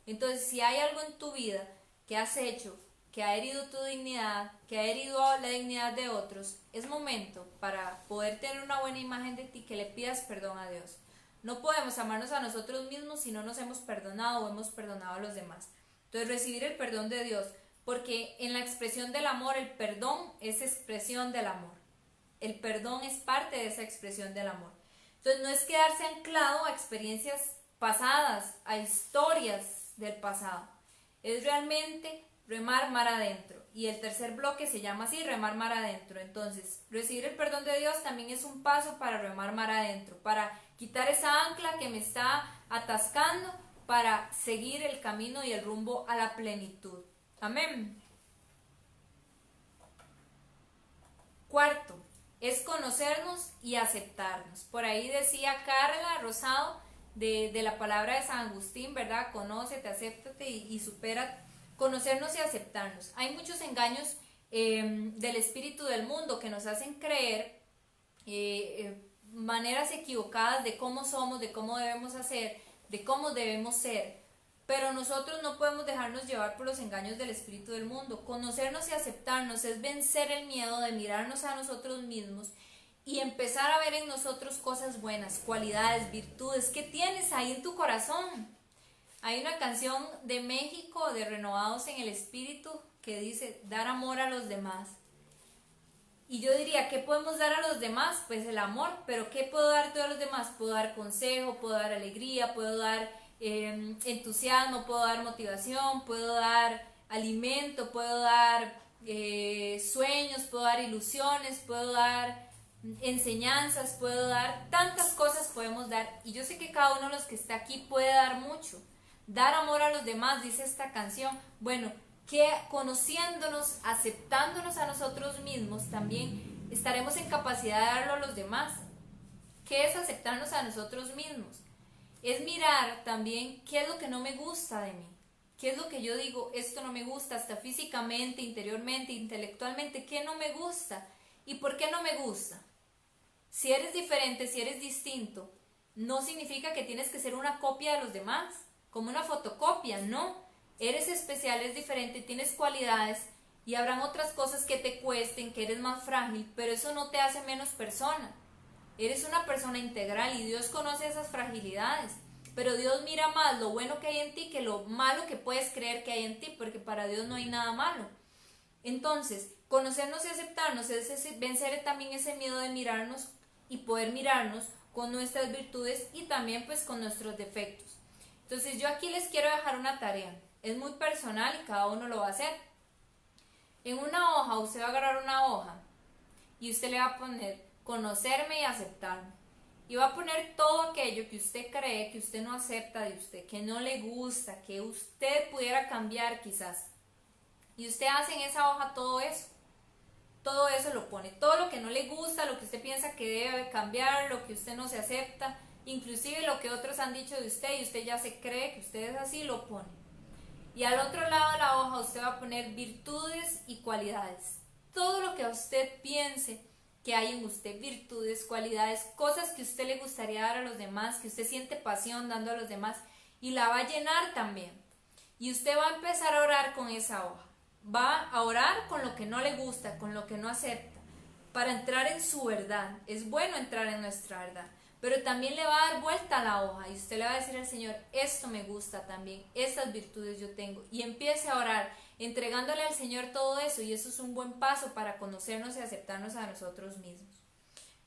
Speaker 1: Entonces, si hay algo en tu vida que has hecho, que ha herido tu dignidad, que ha herido la dignidad de otros, es momento para poder tener una buena imagen de ti que le pidas perdón a Dios. No podemos amarnos a nosotros mismos si no nos hemos perdonado o hemos perdonado a los demás. Entonces, recibir el perdón de Dios, porque en la expresión del amor, el perdón es expresión del amor. El perdón es parte de esa expresión del amor. Entonces, no es quedarse anclado a experiencias pasadas, a historias del pasado. Es realmente remar mar adentro. Y el tercer bloque se llama así, remar mar adentro. Entonces, recibir el perdón de Dios también es un paso para remar mar adentro, para quitar esa ancla que me está atascando, para seguir el camino y el rumbo a la plenitud. Amén. Cuarto, es conocernos y aceptarnos. Por ahí decía Carla Rosado de la palabra de San Agustín, ¿verdad? Conócete, acéptate y supera. Conocernos y aceptarnos. Hay muchos engaños del espíritu del mundo que nos hacen creer maneras equivocadas de cómo somos, de cómo debemos hacer, de cómo debemos ser. Pero nosotros no podemos dejarnos llevar por los engaños del espíritu del mundo. Conocernos y aceptarnos es vencer el miedo de mirarnos a nosotros mismos y empezar a ver en nosotros cosas buenas, cualidades, virtudes que tienes ahí en tu corazón. Hay una canción de México, de Renovados en el Espíritu, que dice, dar amor a los demás. Y yo diría, ¿qué podemos dar a los demás? Pues el amor, pero ¿qué puedo dar yo a los demás? Puedo dar consejo, puedo dar alegría, puedo dar entusiasmo, puedo dar motivación, puedo dar alimento, puedo dar sueños, puedo dar ilusiones, puedo dar enseñanzas, puedo dar tantas cosas podemos dar. Y yo sé que cada uno de los que está aquí puede dar mucho. Dar amor a los demás, dice esta canción. Bueno, que conociéndonos, aceptándonos a nosotros mismos, también estaremos en capacidad de darlo a los demás. ¿Qué es aceptarnos a nosotros mismos? Es mirar también qué es lo que no me gusta de mí. ¿Qué es lo que yo digo? Esto no me gusta, hasta físicamente, interiormente, intelectualmente. ¿Qué no me gusta? ¿Y por qué no me gusta? Si eres diferente, si eres distinto, no significa que tienes que ser una copia de los demás, como una fotocopia, no. Eres especial, eres diferente, tienes cualidades y habrán otras cosas que te cuesten, que eres más frágil, pero eso no te hace menos persona. Eres una persona integral y Dios conoce esas fragilidades, pero Dios mira más lo bueno que hay en ti que lo malo que puedes creer que hay en ti, porque para Dios no hay nada malo. Entonces, conocernos y aceptarnos es vencer también ese miedo de mirarnos y poder mirarnos con nuestras virtudes y también pues con nuestros defectos. Entonces yo aquí les quiero dejar una tarea, es muy personal y cada uno lo va a hacer. En una hoja, usted va a agarrar una hoja y usted le va a poner conocerme y aceptarme. Y va a poner todo aquello que usted cree que usted no acepta de usted, que no le gusta, que usted pudiera cambiar quizás. Y usted hace en esa hoja todo eso. Todo eso lo pone, todo lo que no le gusta, lo que usted piensa que debe cambiar, lo que usted no se acepta, inclusive lo que otros han dicho de usted y usted ya se cree que usted es así, lo pone. Y al otro lado de la hoja usted va a poner virtudes y cualidades. Todo lo que usted piense que hay en usted, virtudes, cualidades, cosas que a usted le gustaría dar a los demás, que usted siente pasión dando a los demás, y la va a llenar también. Y usted va a empezar a orar con esa hoja. Va a orar con lo que no le gusta, con lo que no acepta, para entrar en su verdad. Es bueno entrar en nuestra verdad, pero también le va a dar vuelta a la hoja y usted le va a decir al Señor, esto me gusta también, estas virtudes yo tengo, y empiece a orar, entregándole al Señor todo eso, y eso es un buen paso para conocernos y aceptarnos a nosotros mismos.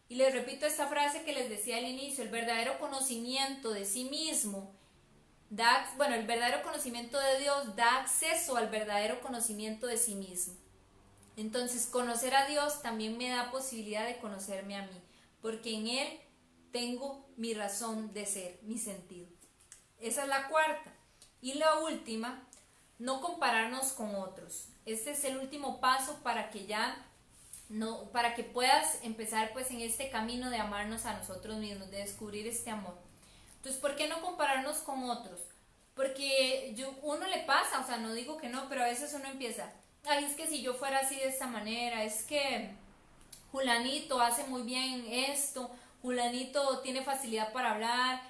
Speaker 1: Y les repito esta frase que les decía al inicio, el verdadero conocimiento de sí mismo el verdadero conocimiento de Dios da acceso al verdadero conocimiento de sí mismo. Entonces, conocer a Dios también me da posibilidad de conocerme a mí, porque en Él tengo mi razón de ser, mi sentido. Esa es la cuarta. Y la última, no compararnos con otros. Este es el último paso para que puedas empezar pues en este camino de amarnos a nosotros mismos, de descubrir este amor. Entonces, ¿por qué no compararnos con otros? Porque uno le pasa, o sea, no digo que no, pero a veces uno empieza, ay, es que si yo fuera así de esta manera, es que Julanito hace muy bien esto, Julanito tiene facilidad para hablar,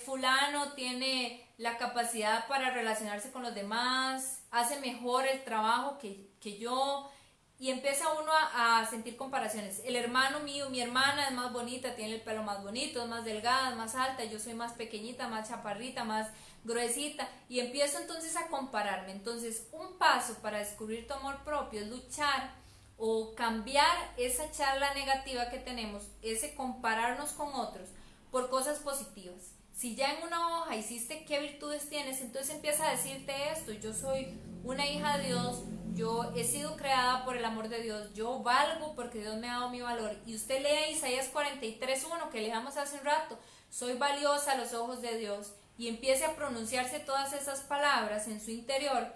Speaker 1: Fulano tiene la capacidad para relacionarse con los demás, hace mejor el trabajo que yo. Y empieza uno a sentir comparaciones. El hermano mío, mi hermana es más bonita, tiene el pelo más bonito, es más delgada, es más alta, yo soy más pequeñita, más chaparrita, más gruesita. Y empiezo entonces a compararme. Entonces, un paso para descubrir tu amor propio es luchar o cambiar esa charla negativa que tenemos, ese compararnos con otros por cosas positivas. Si ya en una hoja hiciste qué virtudes tienes, entonces empieza a decirte esto: yo soy una hija de Dios, yo he sido creada por el amor de Dios, yo valgo porque Dios me ha dado mi valor. Y usted lee Isaías 43:1 que leíamos hace un rato: soy valiosa a los ojos de Dios, y empiece a pronunciarse todas esas palabras en su interior,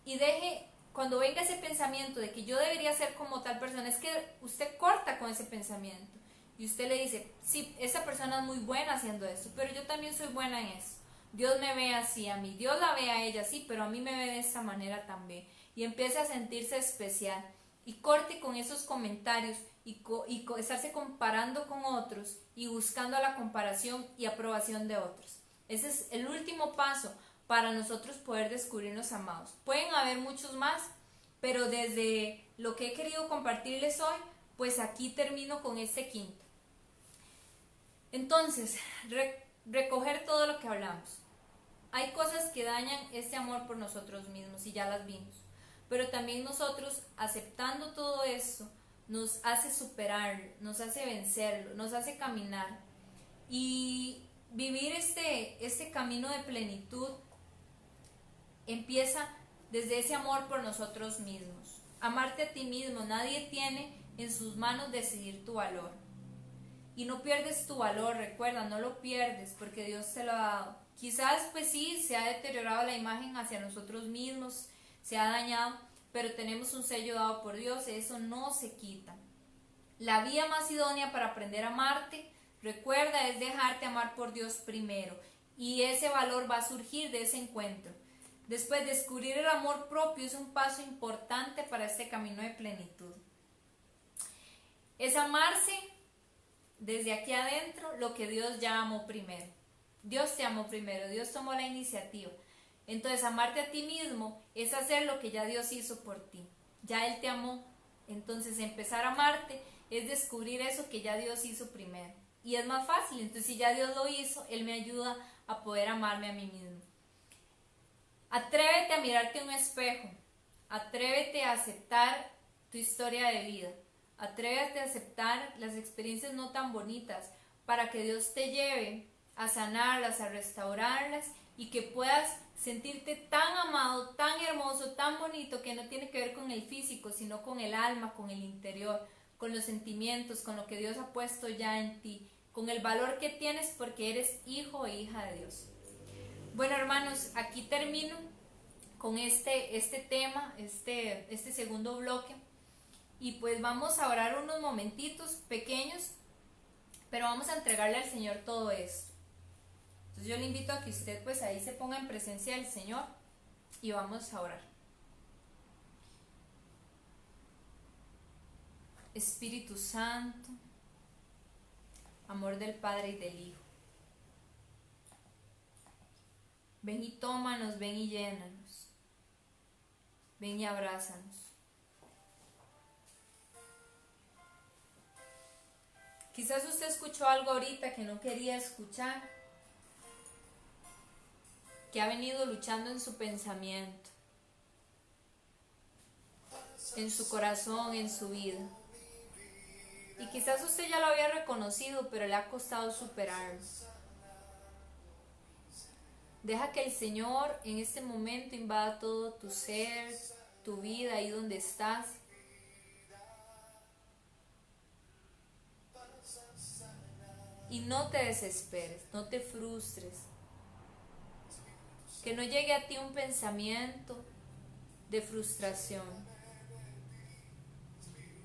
Speaker 1: y deje, cuando venga ese pensamiento de que yo debería ser como tal persona, es que usted corta con ese pensamiento y usted le dice: sí, esa persona es muy buena haciendo esto, pero yo también soy buena en eso. Dios me ve así a mí, Dios la ve a ella así, pero a mí me ve de esta manera también. Y empiece a sentirse especial, y corte con esos comentarios y estarse comparando con otros y buscando la comparación y aprobación de otros. Ese es el último paso para nosotros poder descubrirnos amados. Pueden haber muchos más, pero desde lo que he querido compartirles hoy, pues aquí termino con este quinto. Entonces, recoger todo lo que hablamos. Hay cosas que dañan este amor por nosotros mismos y ya las vimos, pero también nosotros, aceptando todo esto, nos hace superarlo, nos hace vencerlo, nos hace caminar y vivir este camino de plenitud. Empieza desde ese amor por nosotros mismos. Amarte a ti mismo. Nadie tiene en sus manos decidir tu valor. Y no pierdes tu valor, recuerda, no lo pierdes porque Dios te lo ha dado. Quizás pues sí, se ha deteriorado la imagen hacia nosotros mismos, se ha dañado, pero tenemos un sello dado por Dios, eso no se quita. La vía más idónea para aprender a amarte, recuerda, es dejarte amar por Dios primero. Y ese valor va a surgir de ese encuentro. Después, descubrir el amor propio es un paso importante para este camino de plenitud. Es amarse desde aquí adentro lo que Dios ya amó primero. Dios te amó primero, Dios tomó la iniciativa. Entonces, amarte a ti mismo es hacer lo que ya Dios hizo por ti. Ya Él te amó. Entonces, empezar a amarte es descubrir eso que ya Dios hizo primero. Y es más fácil. Entonces, si ya Dios lo hizo, Él me ayuda a poder amarme a mí mismo. Atrévete a mirarte en un espejo. Atrévete a aceptar tu historia de vida. Atrévete a aceptar las experiencias no tan bonitas para que Dios te lleve a sanarlas, a restaurarlas y que puedas sentirte tan amado, tan hermoso, tan bonito, que no tiene que ver con el físico, sino con el alma, con el interior, con los sentimientos, con lo que Dios ha puesto ya en ti, con el valor que tienes porque eres hijo e hija de Dios. Bueno, hermanos, aquí termino con este tema, este segundo bloque, y pues vamos a orar unos momentitos pequeños, pero vamos a entregarle al Señor todo esto. Entonces yo le invito a que usted pues ahí se ponga en presencia del Señor y vamos a orar. Espíritu Santo, amor del Padre y del Hijo, ven y tómanos, ven y llénanos, ven y abrázanos. Quizás usted escuchó algo ahorita que no quería escuchar, que ha venido luchando en su pensamiento, en su corazón, en su vida. Y quizás usted ya lo había reconocido, pero le ha costado superarlo. Deja que el Señor en este momento invada todo tu ser, tu vida, ahí donde estás. Y no te desesperes, no te frustres. Que no llegue a ti un pensamiento de frustración.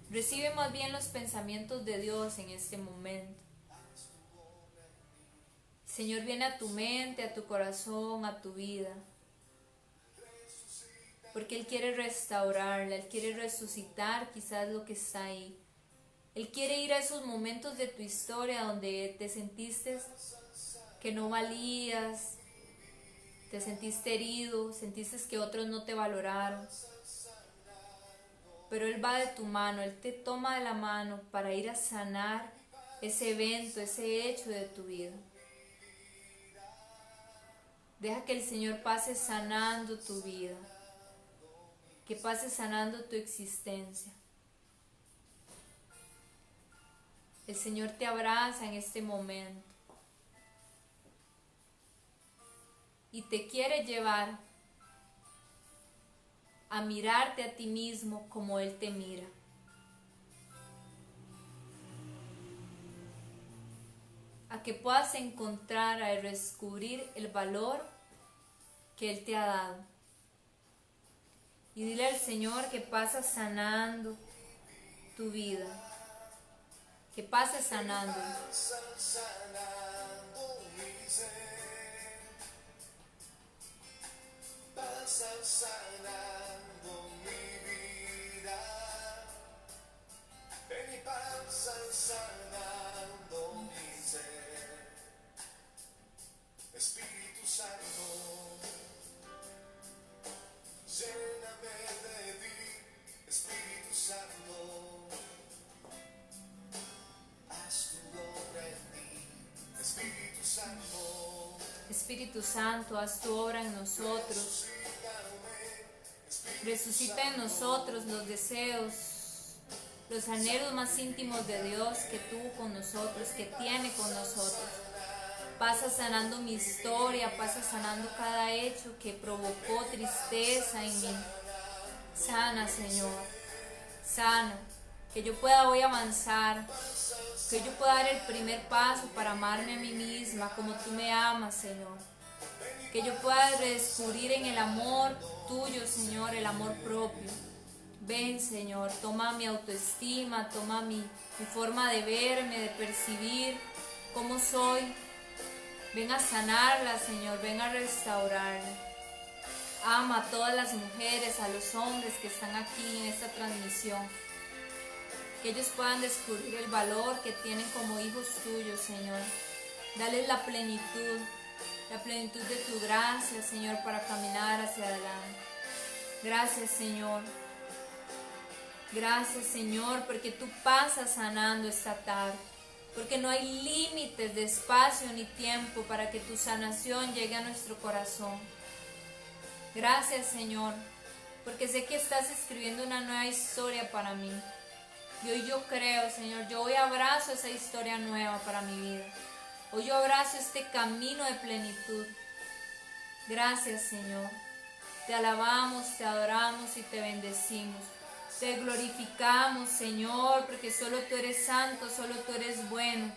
Speaker 1: Recibe más bien los pensamientos de Dios en este momento. El Señor viene a tu mente, a tu corazón, a tu vida. Porque Él quiere restaurarla, Él quiere resucitar quizás lo que está ahí. Él quiere ir a esos momentos de tu historia donde te sentiste que no valías, te sentiste herido, sentiste que otros no te valoraron. Pero Él va de tu mano, Él te toma de la mano para ir a sanar ese evento, ese hecho de tu vida. Deja que el Señor pase sanando tu vida, que pase sanando tu existencia. El Señor te abraza en este momento. y te quiere llevar a mirarte a ti mismo como Él te mira. A que puedas encontrar, a descubrir el valor que Él te ha dado. Y dile al Señor que pasa sanando tu vida, que pase sanando.
Speaker 2: Pasa sanando mi vida, ven y pasa sanando mi ser. Espíritu Santo, lléname de ti, Espíritu Santo, haz tu obra en mí, Espíritu Santo.
Speaker 1: Espíritu Santo, haz tu obra en nosotros. Resucita en nosotros los deseos, los anhelos más íntimos de Dios que tuvo con nosotros, que tiene con nosotros. Pasa sanando mi historia, pasa sanando cada hecho que provocó tristeza en mí. Sana, Señor, sana, que yo pueda hoy avanzar, que yo pueda dar el primer paso para amarme a mí misma como tú me amas, Señor. Que yo pueda redescubrir en el amor tuyo, Señor, el amor propio. Ven, Señor, toma mi autoestima, toma mi forma de verme, de percibir cómo soy. Ven a sanarla, Señor, ven a restaurarla. Ama a todas las mujeres, a los hombres que están aquí en esta transmisión. Que ellos puedan descubrir el valor que tienen como hijos tuyos, Señor. Dales la plenitud de tu gracia, Señor, para caminar hacia adelante. Gracias, Señor. Gracias, Señor, porque tú pasas sanando esta tarde. Porque no hay límites de espacio ni tiempo para que tu sanación llegue a nuestro corazón. Gracias, Señor, porque sé que estás escribiendo una nueva historia para mí. Y hoy yo creo, Señor, yo hoy abrazo esa historia nueva para mi vida. Hoy yo abrazo este camino de plenitud. Gracias, Señor. Te alabamos, te adoramos y te bendecimos. Te glorificamos, Señor, porque solo tú eres santo, solo tú eres bueno.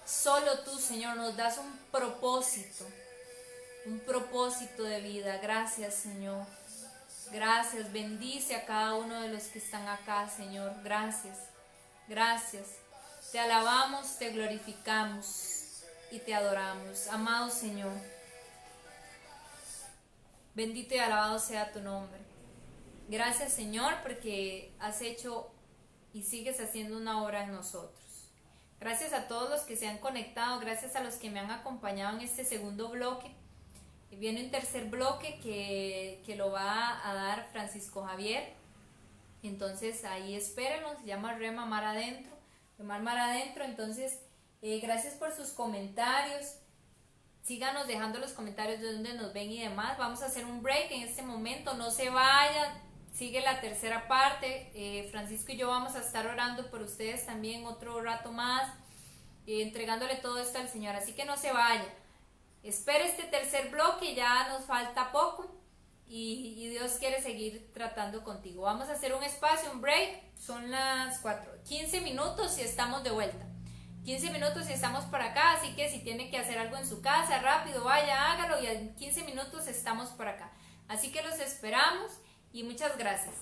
Speaker 1: Solo tú, Señor, nos das un propósito de vida. Gracias, Señor. Gracias, bendice a cada uno de los que están acá, Señor. Gracias, gracias. Te alabamos, te glorificamos y te adoramos. Amado Señor, bendito y alabado sea tu nombre. Gracias, Señor, porque has hecho y sigues haciendo una obra en nosotros. Gracias a todos los que se han conectado, gracias a los que me han acompañado en este segundo bloque. Y viene un tercer bloque que lo va a dar Francisco Javier. Entonces ahí espérenos, se llama Rema Mar Adentro. Remar Mar Adentro. Entonces, gracias por sus comentarios. Síganos dejando los comentarios de dónde nos ven y demás. Vamos a hacer un break en este momento. No se vayan. Sigue la tercera parte. Francisco y yo vamos a estar orando por ustedes también otro rato más. Entregándole todo esto al Señor. Así que no se vayan. Espera este tercer bloque, ya nos falta poco y Dios quiere seguir tratando contigo. Vamos a hacer un espacio, un break, son las 15 minutos y estamos de vuelta. 15 minutos y estamos por acá, así que si tiene que hacer algo en su casa, rápido, vaya, hágalo y en 15 minutos estamos por acá. Así que los esperamos y muchas gracias.